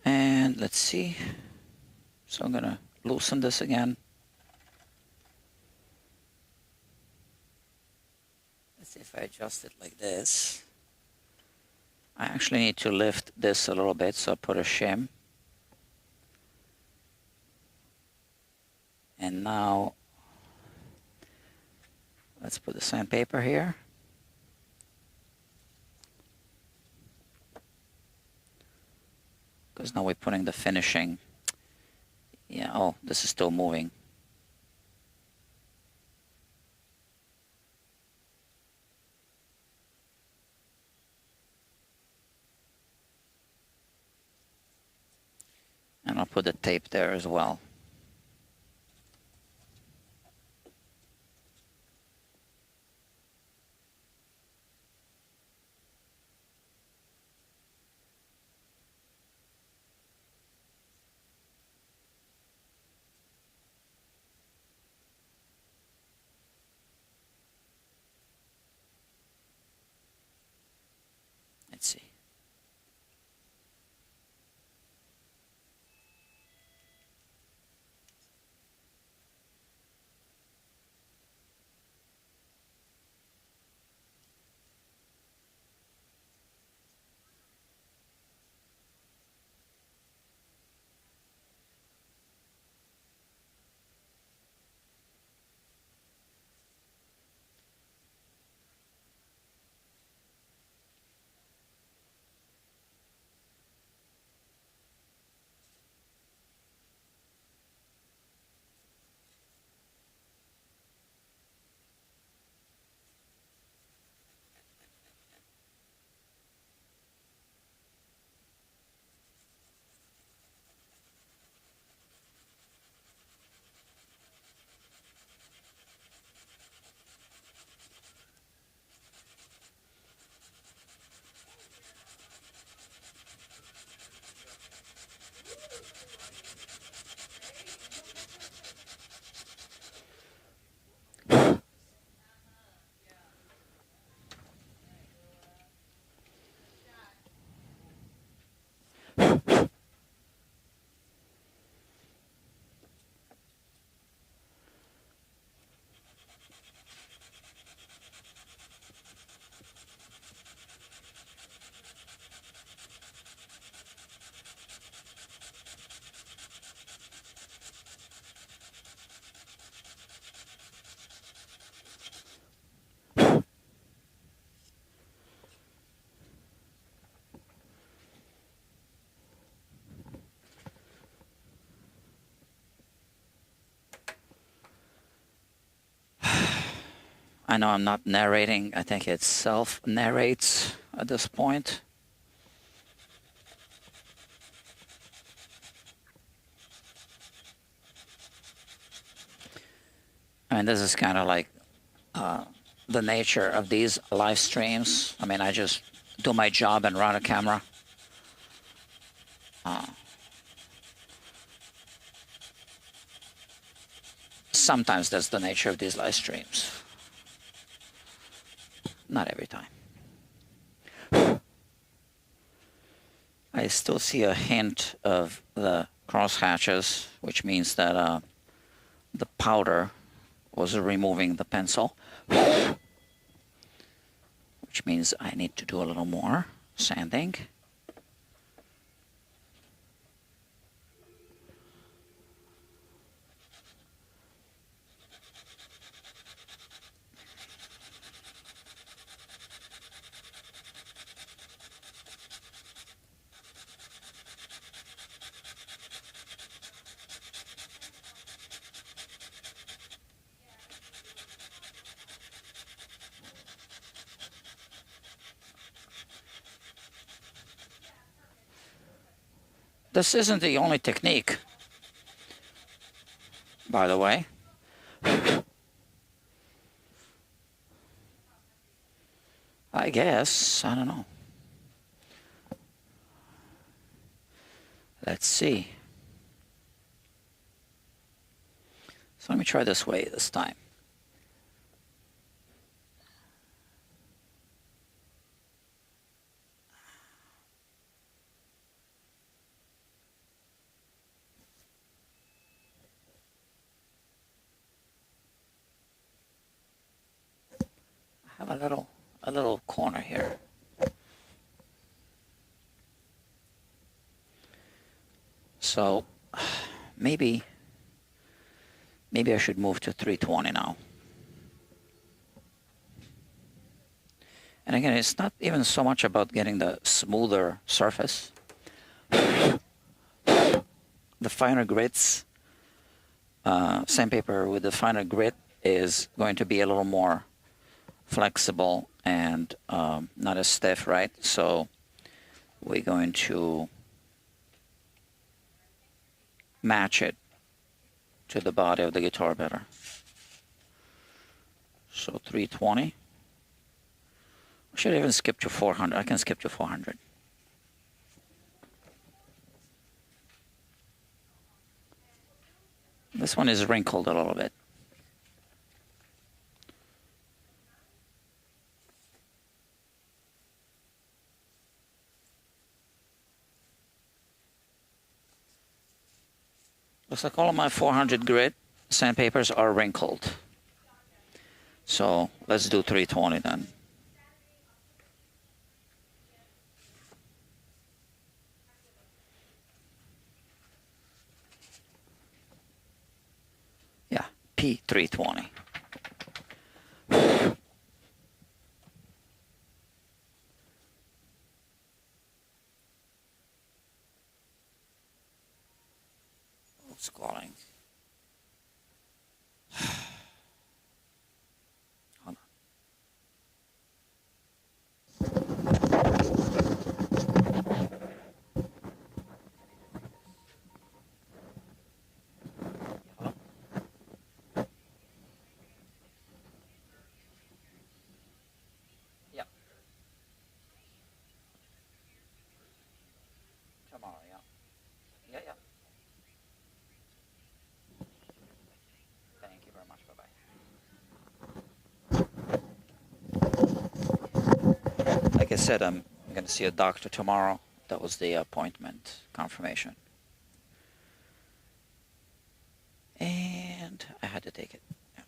S1: And let's see. So I'm gonna loosen this again. Let's see if I adjust it like this. I actually need to lift this a little bit, so I put a shim. And now let's put the sandpaper here. Because now we're putting the finishing. Yeah, oh, this is still moving. And I'll put the tape there as well. Let's see. I know I'm not narrating. I think it self-narrates at this point. I mean, this is kind of like the nature of these live streams. I mean, I just do my job and run a camera. Sometimes that's the nature of these live streams. Not every time. I still see a hint of the cross hatches, which means that the powder was removing the pencil, which means I need to do a little more sanding. This isn't the only technique, by the way. I guess. I don't know. Let's see. So let me try this way this time. I have a little corner here. So maybe I should move to 320 now. And again, it's not even so much about getting the smoother surface. The finer grits, sandpaper with the finer grit is going to be a little more flexible and not as stiff, right? So we're going to match it to the body of the guitar better. So 320. I should even skip to 400. I can skip to 400. This one is wrinkled a little bit. Looks like all of my 400 grit sandpapers are wrinkled. So let's do 320 then. Yeah, P320. It's calling. Hold on. Hello? Yeah. Tomorrow, yeah. Yeah, yeah. Thank you very much. Bye-bye. Like I said, I'm going to see a doctor tomorrow. That was the appointment confirmation. And I had to take it. Yeah.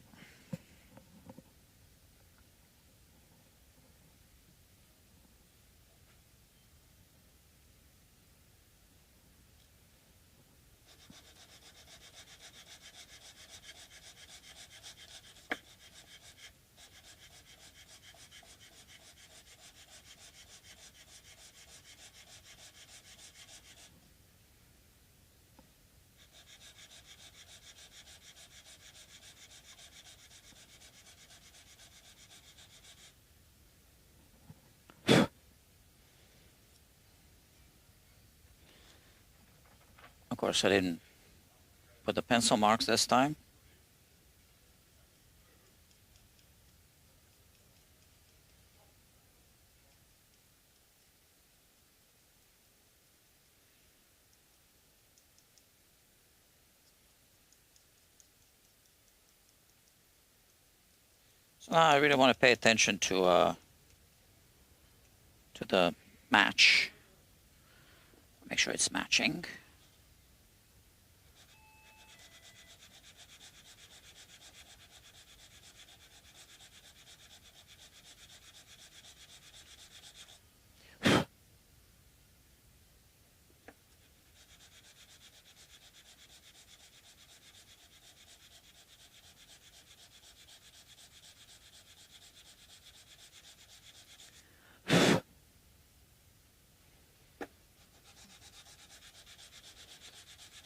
S1: Of course, I didn't put the pencil marks this time. So now I really want to pay attention to the match. Make sure it's matching.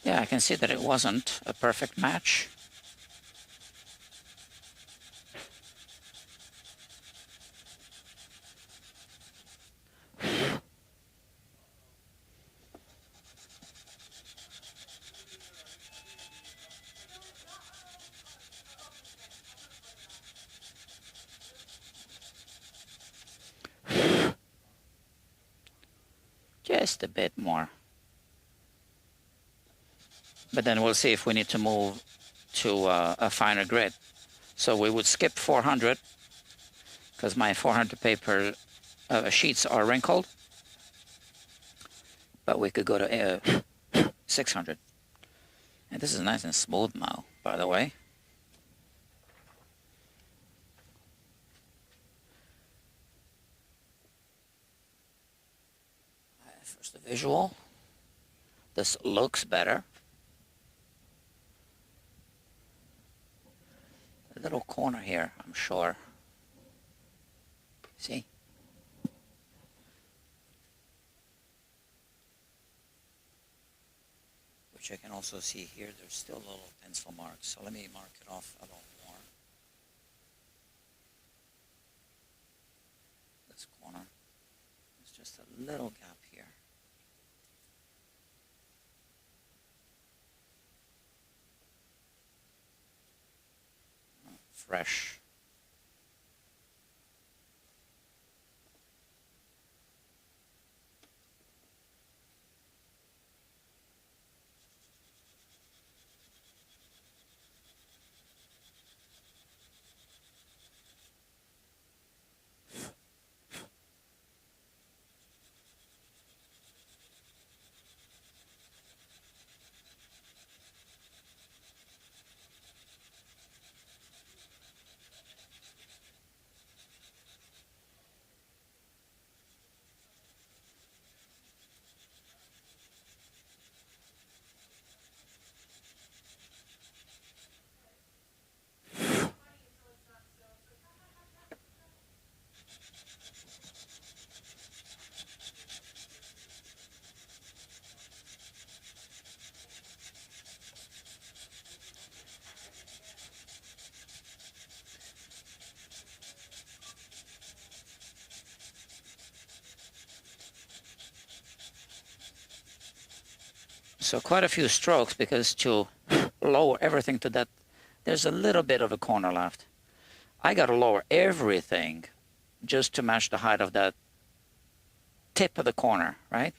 S1: Yeah, I can see that it wasn't a perfect match. just a bit more. But then we'll see if we need to move to a finer grit. So we would skip 400 because my 400 paper sheets are wrinkled. But we could go to 600. And this is nice and smooth now, by the way. First the visual. This looks better. A little corner here, I'm sure. See? Which I can also see here, there's still little pencil marks. So let me mark it off a little more. This corner. There's just a little gap here. Fresh. So quite a few strokes, because to lower everything to that, there's a little bit of a corner left. I got to lower everything just to match the height of that tip of the corner, right?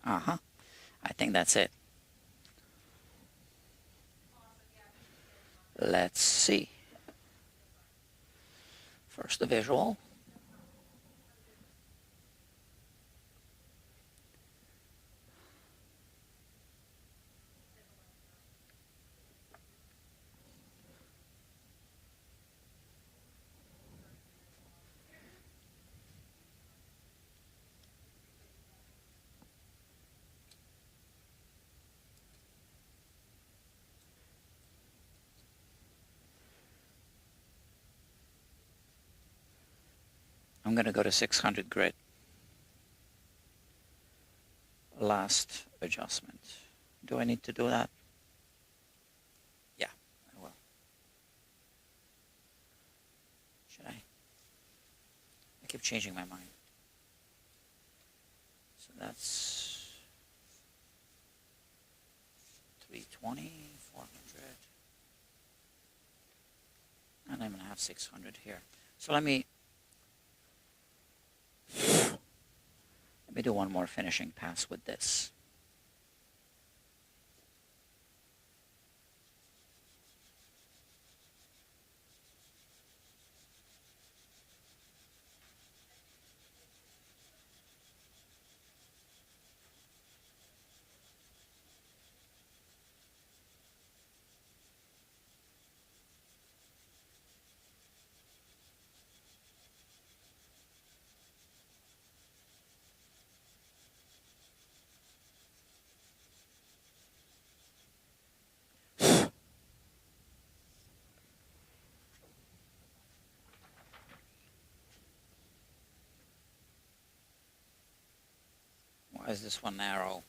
S1: Uh-huh. I think that's it. Let's see. First the visual. I'm going to go to 600 grit. Last adjustment. Do I need to do that? Yeah, I will. Should I? I keep changing my mind. So that's 320, 400. And I'm going to have 600 here. So let me do one more finishing pass with this. is this one narrow?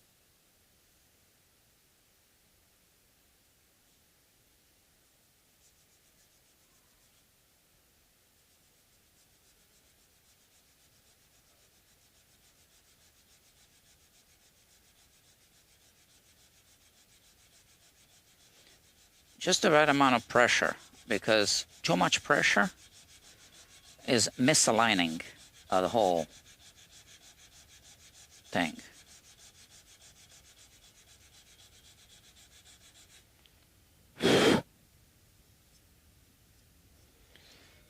S1: Just the right amount of pressure, because too much pressure is misaligning the whole thing.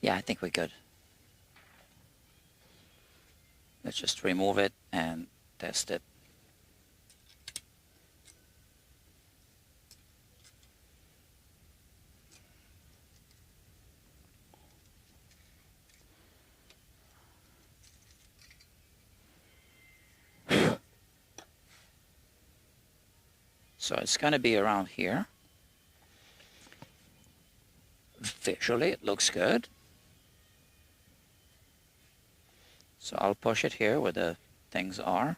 S1: Yeah, I think we're good. Let's just remove it and test it. So it's going to be around here. Visually, it looks good. So I'll push it here where the things are.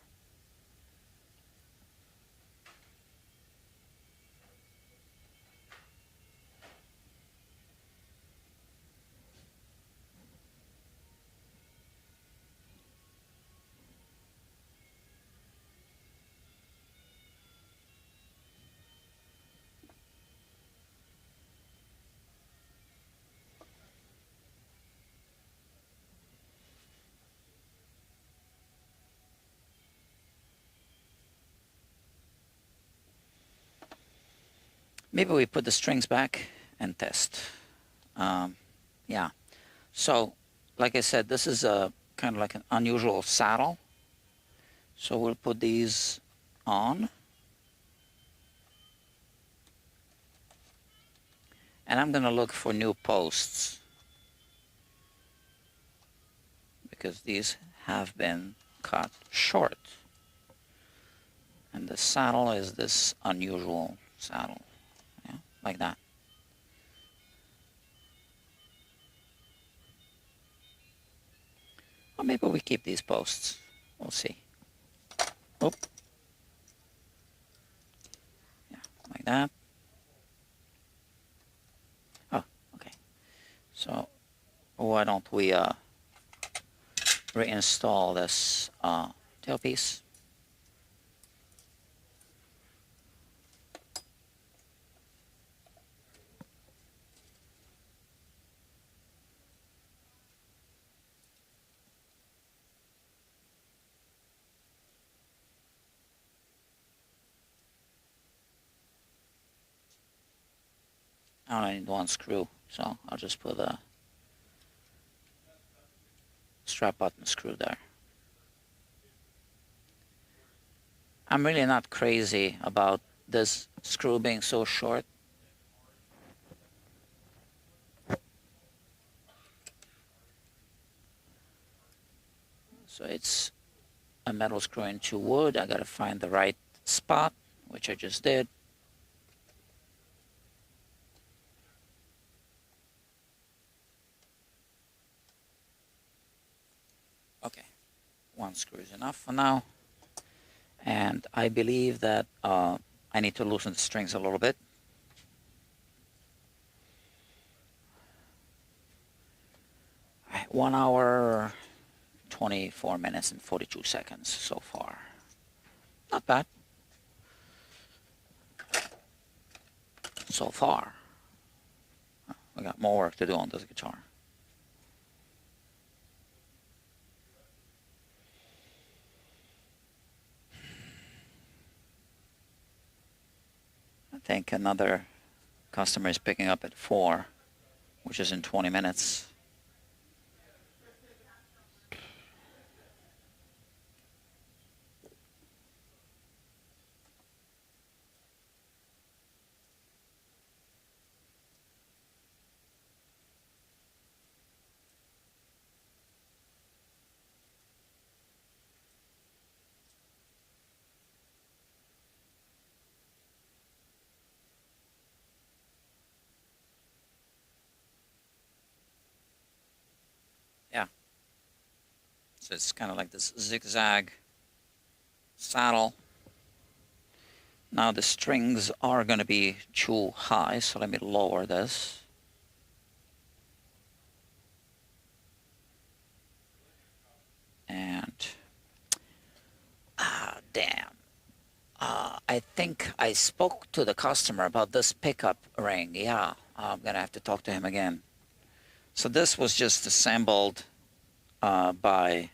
S1: Maybe we put the strings back and test. Yeah. So, like I said, this is a kind of like an unusual saddle. So we'll put these on. And I'm going to look for new posts, because these have been cut short. And the saddle is this unusual saddle, yeah, like that. Or maybe we keep these posts. We'll see. Oh. Yeah, like that. Oh, okay. So why don't we reinstall this tailpiece? I only need one screw, so I'll just put a strap button screw there. I'm really not crazy about this screw being so short. So it's a metal screw into wood. I gotta find the right spot, which I just did. Okay, one screw is enough for now. And I believe that I need to loosen the strings a little bit. All right, 1 hour, 24 minutes and 42 seconds so far. Not bad. So far. We got more work to do on this guitar. I think another customer is picking up at 4, which is in 20 minutes. Yeah. So it's kind of like this zigzag saddle. Now the strings are going to be too high, so let me lower this. And damn. I think I spoke to the customer about this pickup ring. Yeah, I'm gonna have to talk to him again. So this was just assembled by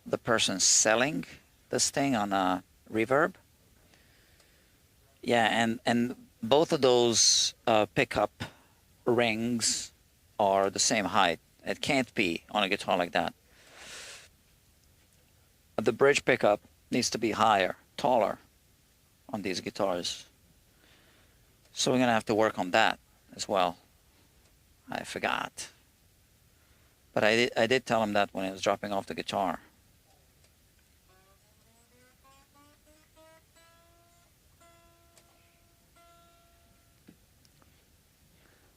S1: the person selling this thing on a Reverb. Yeah, and both of those pickup rings are the same height. It can't be on a guitar like that. The bridge pickup needs to be higher, taller on these guitars. So we're gonna have to work on that as well. I forgot. But I did tell him that when he was dropping off the guitar.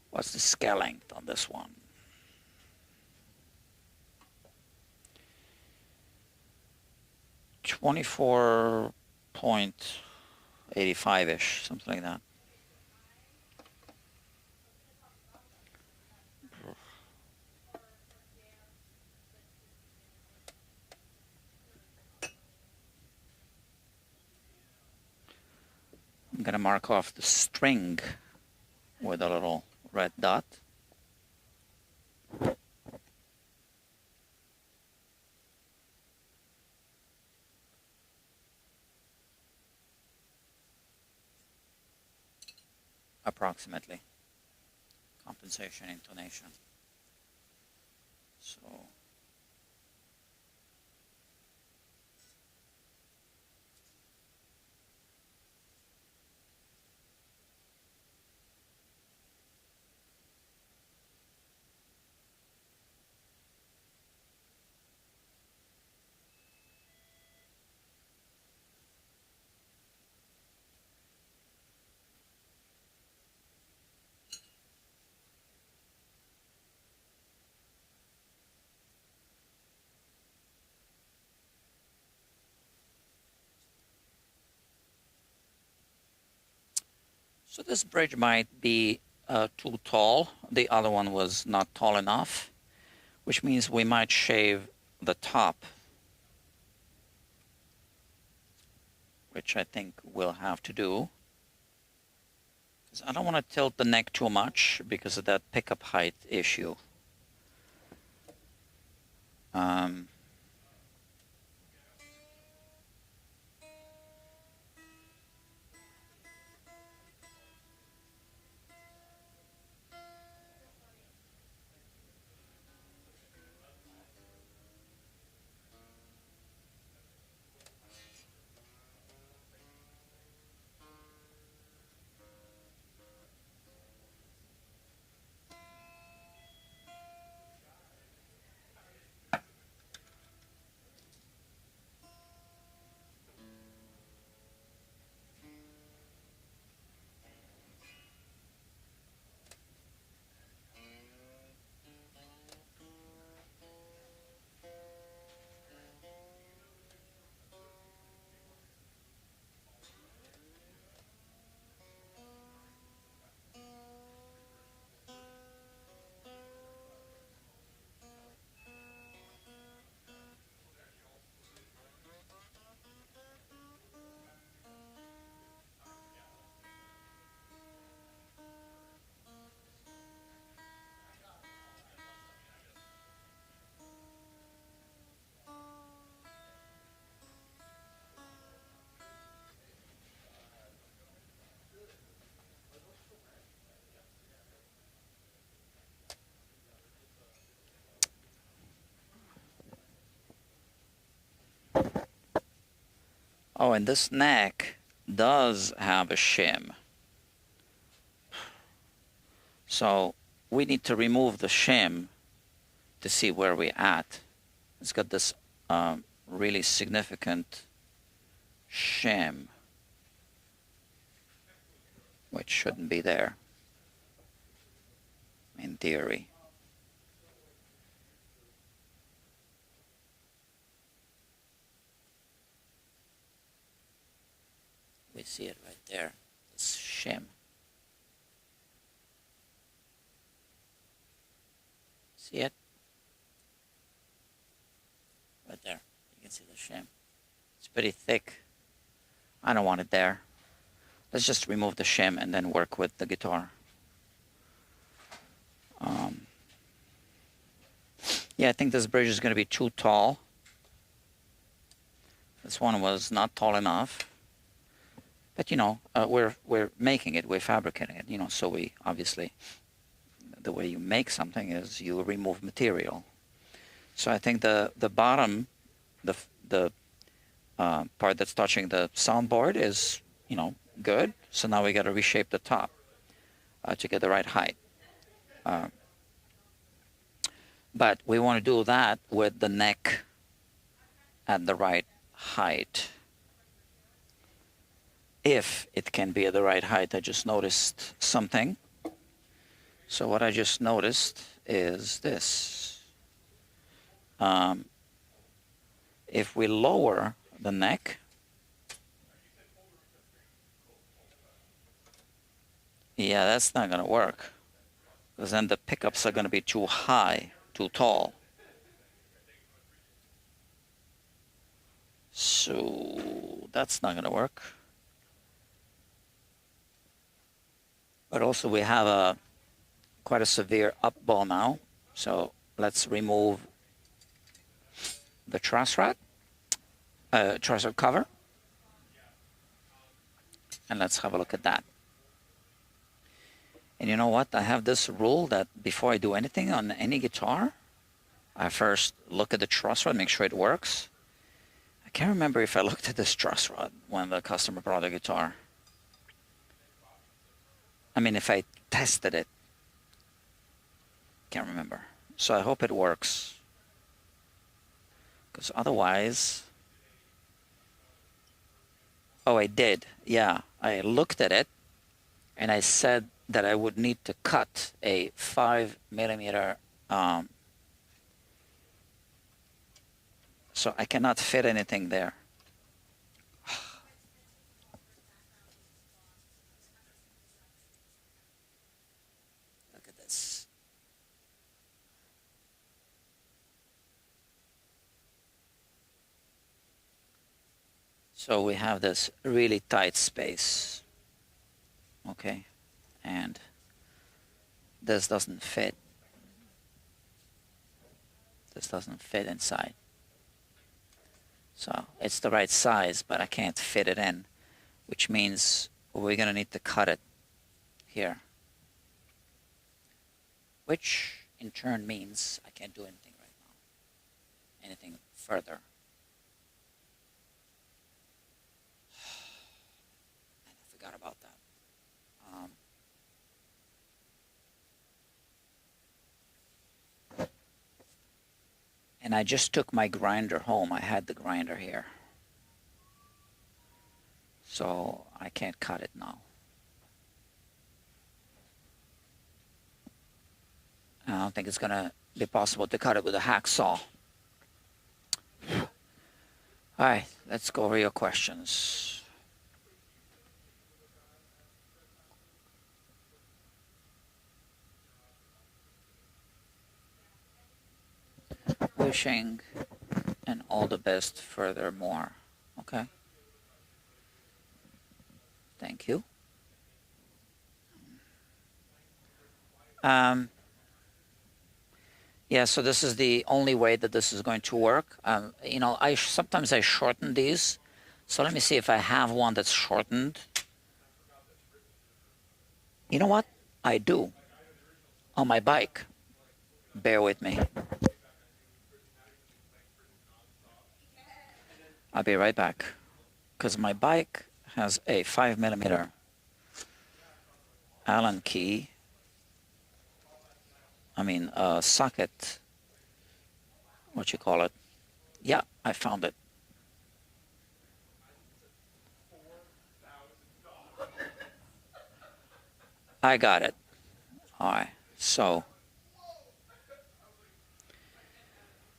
S1: What's the scale length on this one? 24.85-ish, something like that. I'm gonna mark off the string with a little red dot. Approximately. Compensation, intonation. So So this bridge might be too tall. The other one was not tall enough, which means we might shave the top, which I think we'll have to do. I don't want to tilt the neck too much because of that pickup height issue. Oh, and this neck does have a shim. So we need to remove the shim to see where we're at. It's got this really significant shim, which shouldn't be there in theory. see it right there, this shim. See it? Right there, you can see the shim. It's pretty thick. I don't want it there. Let's just remove the shim and then work with the guitar. Yeah, I think this bridge is going to be too tall. This one was not tall enough. But, you know, we're making it, we're fabricating it, you know, so we obviously, the way you make something is you remove material. So I think the bottom, the part that's touching the soundboard is, you know, good. So now we got to reshape the top to get the right height. But we want to do that with the neck at the right height. If it can be at the right height, I just noticed something. So what I just noticed is this. If we lower the neck, yeah, that's not going to work, because then the pickups are going to be too high, too tall. So that's not going to work. But also we have quite a severe up bow now. So let's remove the truss rod cover. And let's have a look at that. And you know what? I have this rule that before I do anything on any guitar, I first look at the truss rod, make sure it works. I can't remember if I looked at this truss rod when the customer brought the guitar. I mean, if I tested it. Can't remember. So I hope it works. Because otherwise... Oh, I did. Yeah, I looked at it and I said that I would need to cut a 5mm. So I cannot fit anything there. Look at this. So we have this really tight space. Okay. And this doesn't fit. This doesn't fit inside. So it's the right size, but I can't fit it in, which means we're going to need to cut it here. Which in turn means I can't do anything right now. Anything further. And I forgot about that. And I just took my grinder home. I had the grinder here. So I can't cut it now. I don't think it's going to be possible to cut it with a hacksaw. All right, let's go over your questions. Wishing and all the best furthermore. Okay. Thank you. Yeah, so this is the only way that this is going to work. You know, sometimes I shorten these. So let me see if I have one that's shortened. You know what? I do. On my bike. Bear with me. I'll be right back. Because my bike has a 5mm Allen key. I mean, socket. What you call it? Yeah, I found it. I got it. All right. So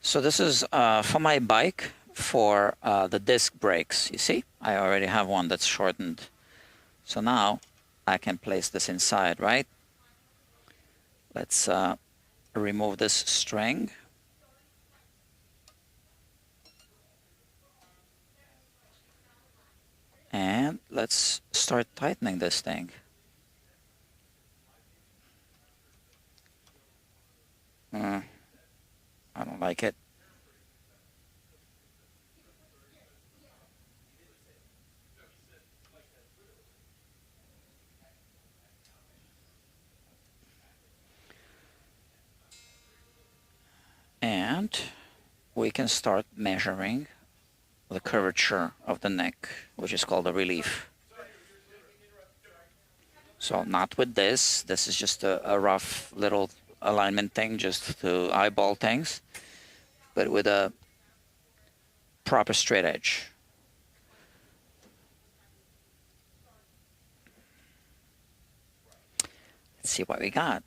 S1: this is for my bike for the disc brakes. You see, I already have one that's shortened So now I can place this inside, right? Let's remove this string. And let's start tightening this thing. I don't like it. And we can start measuring the curvature of the neck, which is called a relief. So not with this. This is just a rough little alignment thing, just to eyeball things, but with a proper straight edge. Let's see what we got.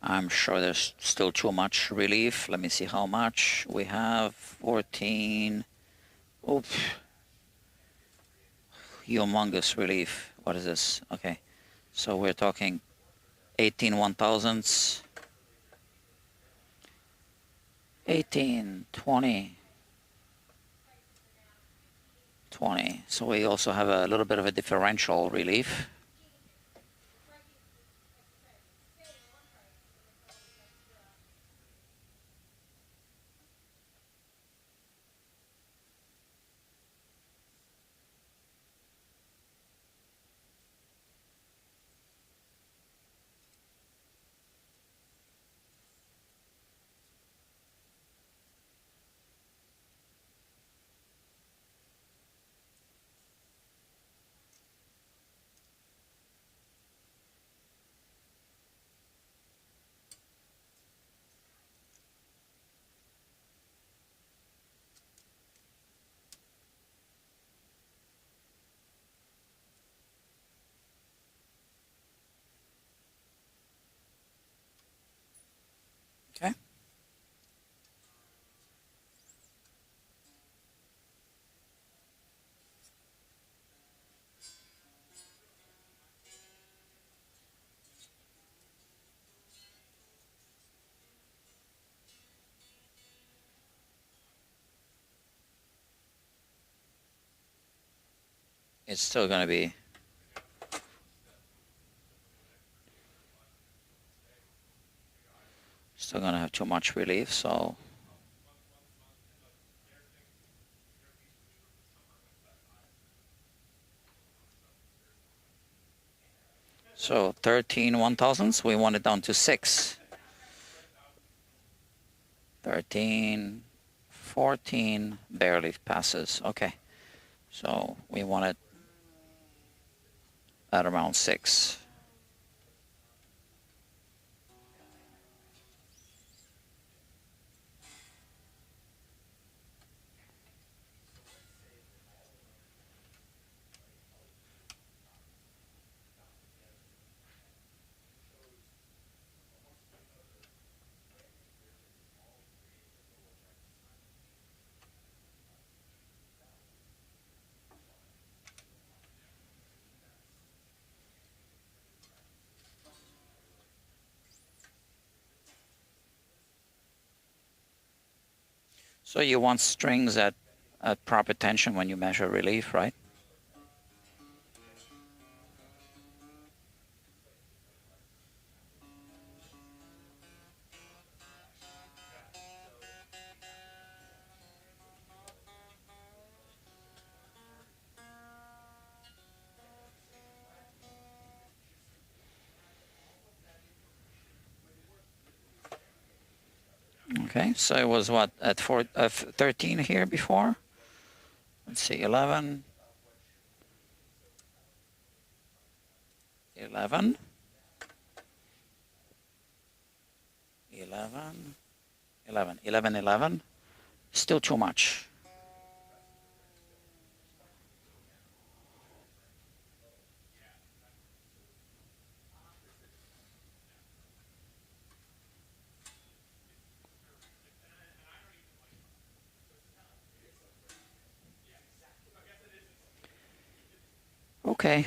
S1: I'm sure there's still too much relief. Let me see how much. We have 14. Oops. Humongous relief. What is this? Okay. So we're talking 18 1,000ths. 18, 20. 20. So we also have a little bit of a differential relief. Okay. It's still going to be still going to have too much relief, so so 13 1,000ths. We want it down to 6. 13, 14, barely passes. Okay, so we want it at around 6. So you want strings at proper tension when you measure relief, right? Okay, so it was what, at 13 here before? Let's see, 11. 11. 11. 11. 11, 11. Still too much. Okay.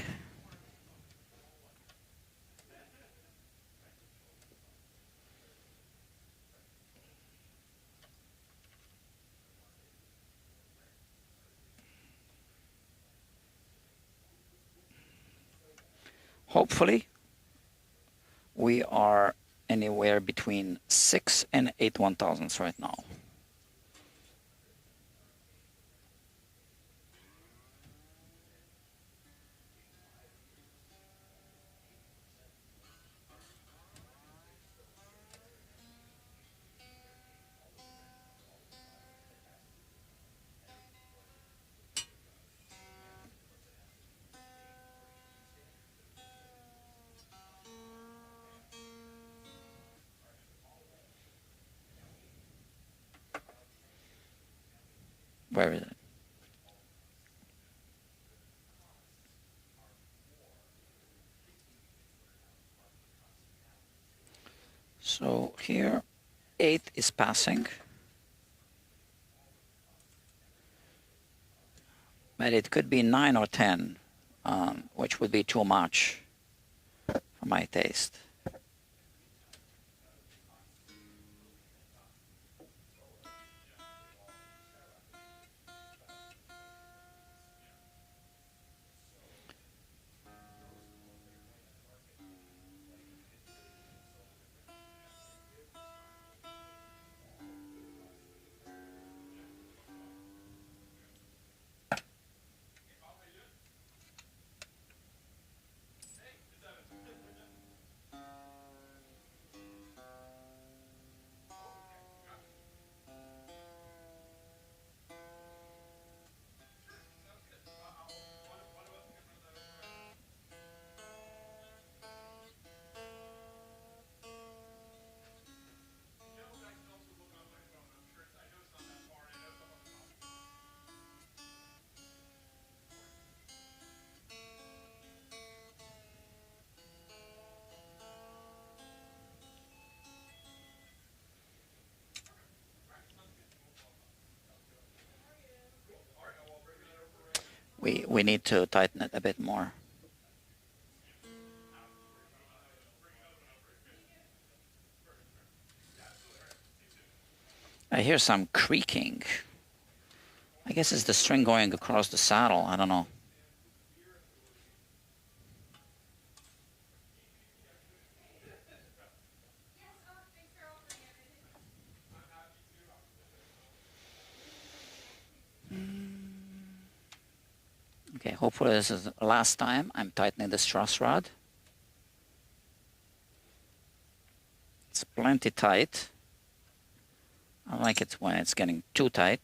S1: Hopefully, we are anywhere between 6 and 8 1,000ths right now. Where is it? So here, 8 is passing. But it could be 9 or 10, which would be too much for my taste. We need to tighten it a bit more. I hear some creaking. I guess it's the string going across the saddle. I don't know. Okay, hopefully this is the last time I'm tightening this truss rod. It's plenty tight. I like it when it's getting too tight.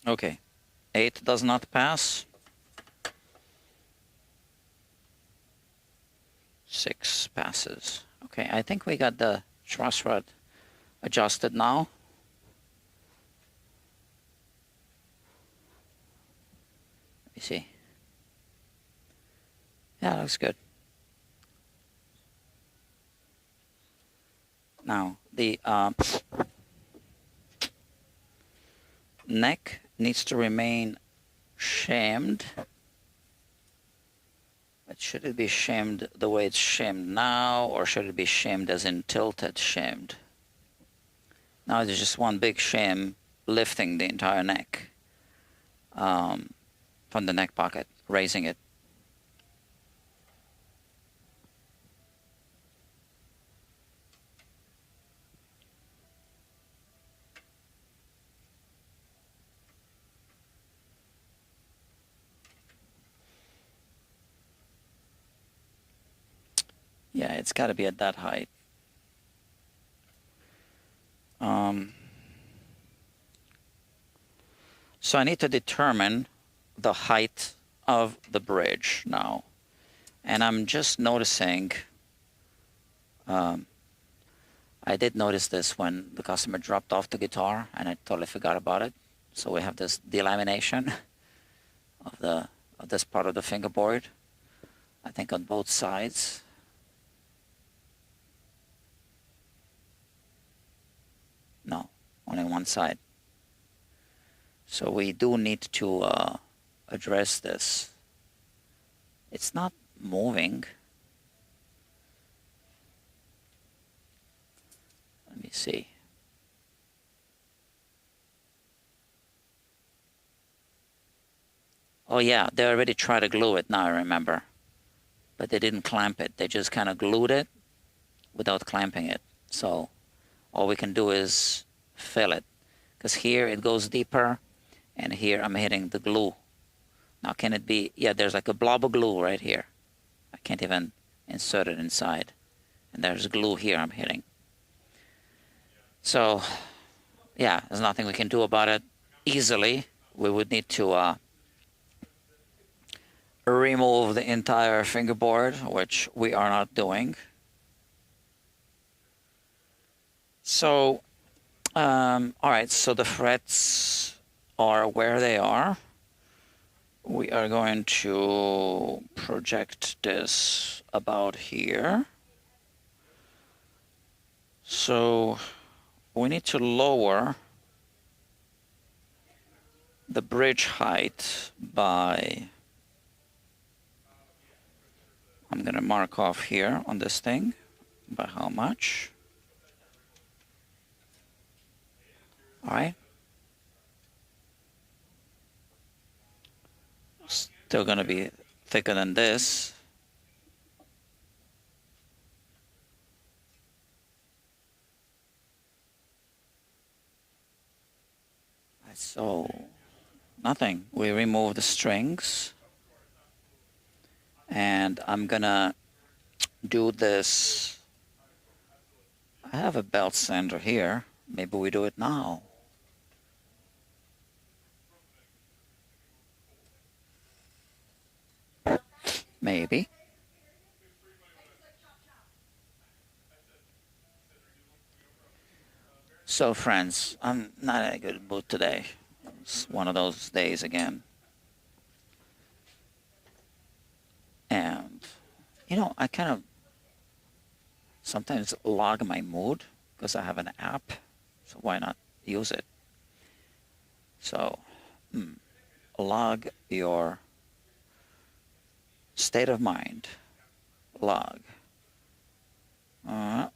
S1: Okay, 8 does not pass. 6 passes. Okay, I think we got the truss rod adjusted now. Let me see. Yeah, looks good. Now, the neck needs to remain shamed. Should it be shimmed the way it's shimmed now, or should it be shimmed as in tilted shimmed? Now there's just one big shim lifting the entire neck from the neck pocket, raising it. Yeah, it's got to be at that height. So I need to determine the height of the bridge now. And I'm just noticing, I did notice this when the customer dropped off the guitar, and I totally forgot about it. So we have this delamination of this part of the fingerboard, I think on both sides. No, only one side. So we do need to address this. It's not moving. Let me see. Oh yeah, they already tried to glue it, now I remember. But they didn't clamp it. They just kind of glued it without clamping it. So all we can do is fill it. Because here it goes deeper, and here I'm hitting the glue. Now can it be, yeah, there's like a blob of glue right here. I can't even insert it inside. And there's glue here I'm hitting. So, yeah, there's nothing we can do about it easily. We would need to remove the entire fingerboard, which we are not doing. So, all right, so the frets are where they are. We are going to project this about here. So we need to lower the bridge height by, I'm going to mark off here on this thing, by how much. All right. Still going to be thicker than this. So nothing. We remove the strings. And I'm going to do this. I have a belt sander here. Maybe we do it now. Maybe. So friends, I'm not in a good mood today. It's one of those days again. And, you know, I kind of sometimes log my mood because I have an app. So why not use it? So, log your state of mind. Log.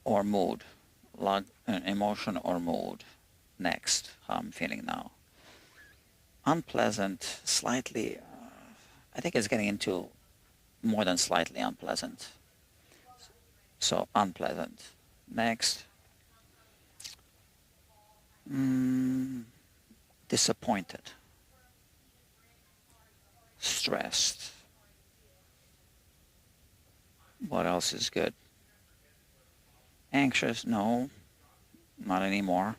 S1: Or mood. Log emotion or mood. Next, how I'm feeling now. Unpleasant, slightly, I think it's getting into more than slightly unpleasant. So unpleasant. Next. Disappointed. Stressed. What else is good? Anxious? No, not anymore.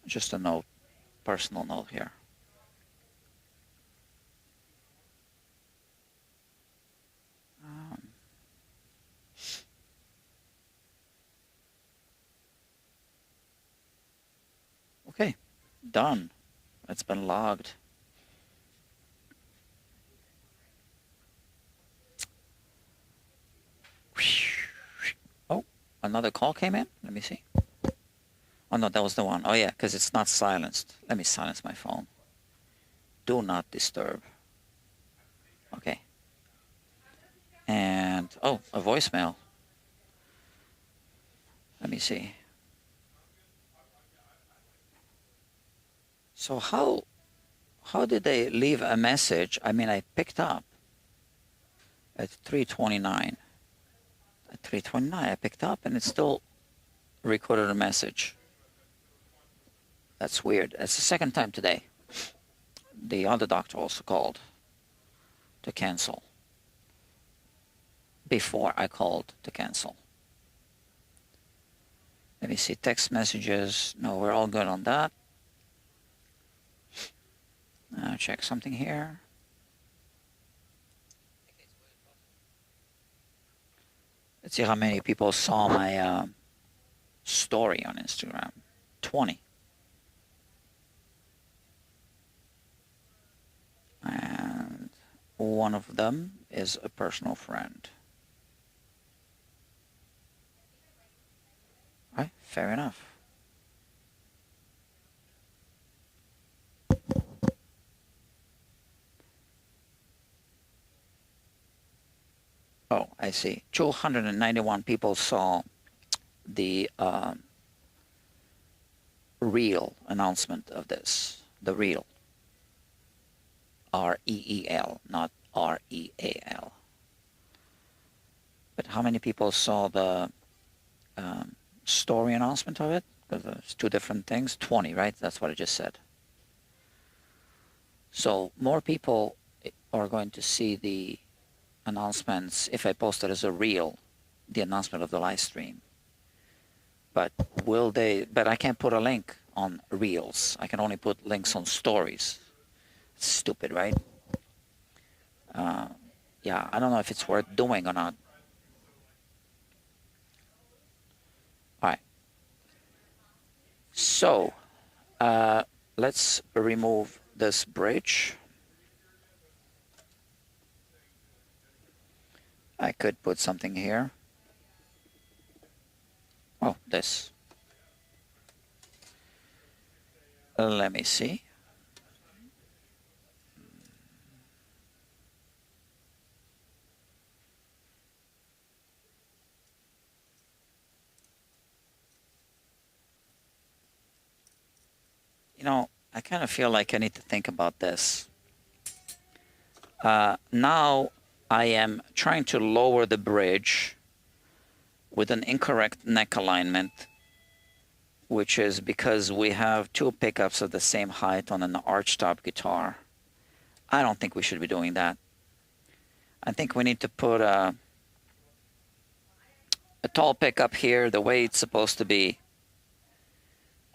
S1: Just a note, personal note here. Okay, done. It's been logged. Oh, another call came in. Let me see. Oh, no, that was the one. Oh, yeah, because it's not silenced. Let me silence my phone. Do not disturb. Okay. And, oh, a voicemail. Let me see. So how did they leave a message? I mean, I picked up at 3:29. At 3:29, I picked up, and it still recorded a message. That's weird. That's the second time today. The other doctor also called to cancel before I called to cancel. Let me see, text messages. No, we're all good on that. Check something here. Let's see how many people saw my story on Instagram. 20. And one of them is a personal friend. Right, fair enough. Oh, I see. 291 people saw the real announcement of this. The real. R-E-E-L, not R-E-A-L. But how many people saw the story announcement of it? Because there's two different things. 20, right? That's what I just said. So more people are going to see the announcements if I post it as a reel, the announcement of the live stream. But will they? But I can't put a link on reels. I can only put links on stories. It's stupid, right? Yeah, I don't know if it's worth doing or not. All right. So let's remove this bridge. I could put something here. Oh, this. Let me see. You know, I kind of feel like I need to think about this. Now I am trying to lower the bridge with an incorrect neck alignment, which is because we have two pickups of the same height on an archtop guitar. I don't think we should be doing that. I think we need to put a tall pickup here the way it's supposed to be,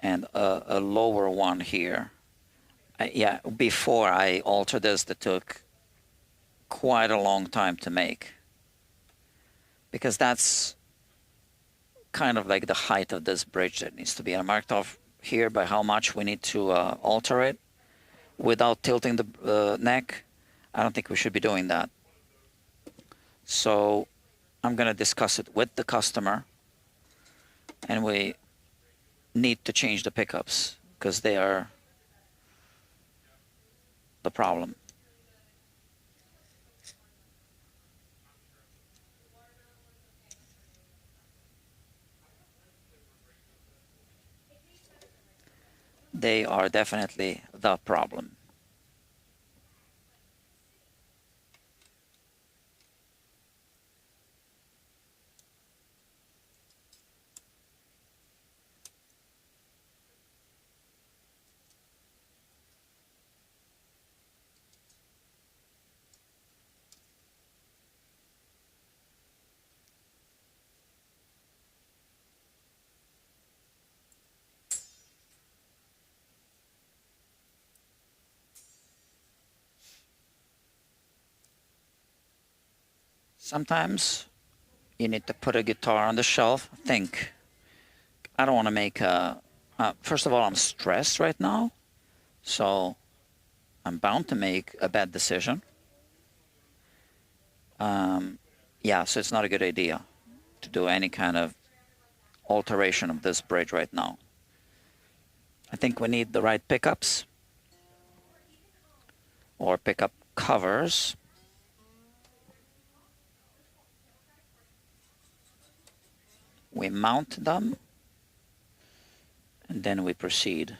S1: and a lower one here. Yeah, before I alter this, that took quite a long time to make, because that's kind of like the height of this bridge that needs to be. And I marked off here by how much we need to alter it without tilting the neck. I don't think we should be doing that. So I'm going to discuss it with the customer, and we need to change the pickups because they are the problem. They are definitely the problem. Sometimes you need to put a guitar on the shelf. Think. I don't want to make a... first of all, I'm stressed right now. So I'm bound to make a bad decision. Yeah, so it's not a good idea to do any kind of alteration of this bridge right now. I think we need the right pickups or pickup covers. We mount them and then we proceed.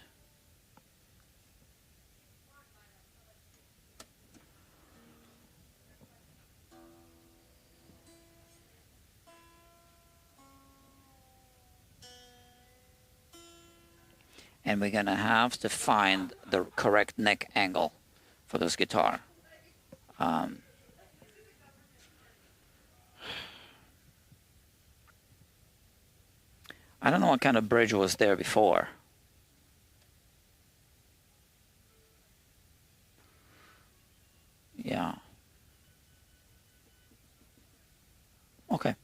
S1: And we're gonna have to find the correct neck angle for this guitar. I don't know what kind of bridge was there before. Yeah. Okay.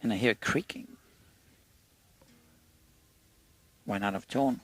S1: And I hear creaking. Why not of tone?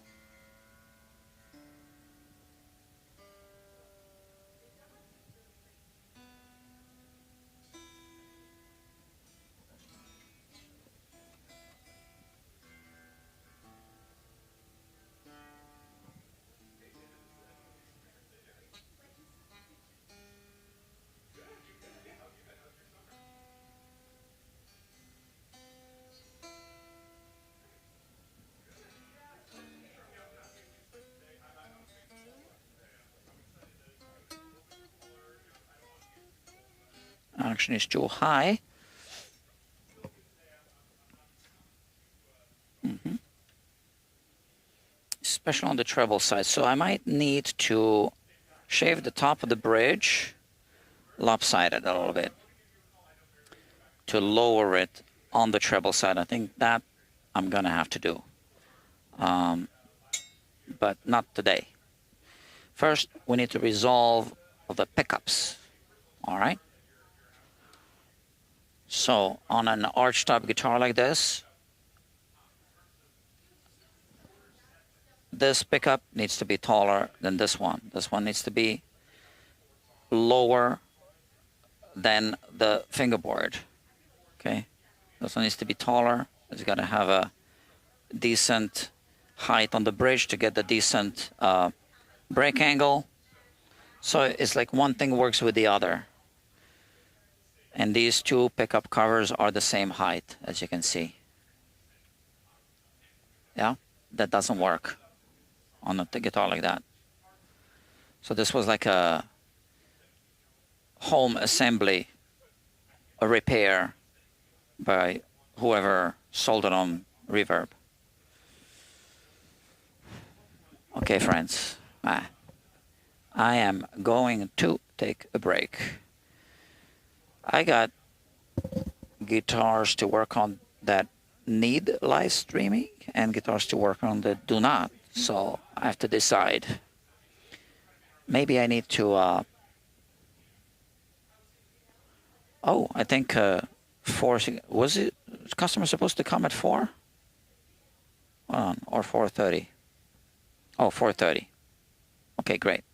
S1: Action is too high. Especially on the treble side. So I might need to shave the top of the bridge lopsided a little bit to lower it on the treble side. I think that I'm gonna have to do, but not today. First, we need to resolve the pickups. All right. So on an archtop guitar like this pickup needs to be taller than this one. This one needs to be lower than the fingerboard. Okay, this one needs to be taller. It's got to have a decent height on the bridge to get the decent break angle. So it's like one thing works with the other. And these two pickup covers are the same height, as you can see. Yeah, that doesn't work on a guitar like that. So this was like a home assembly, a repair by whoever sold it on Reverb. Okay, friends, I am going to take a break. I got guitars to work on that need live streaming and guitars to work on that do not. So I have to decide. Maybe I need to. Oh, I think 4. Was it customer supposed to come at 4? Hold on, or 4:30? Oh, 4:30. Okay, great.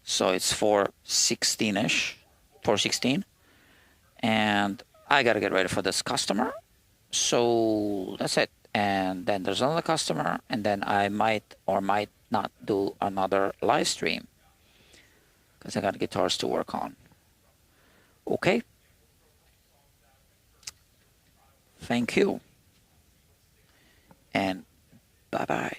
S1: So it's 4:16ish, 4:16, and I gotta get ready for this customer. So that's it. And then there's another customer, and then I might or might not do another live stream because I got guitars to work on. Okay. Thank you. And bye-bye.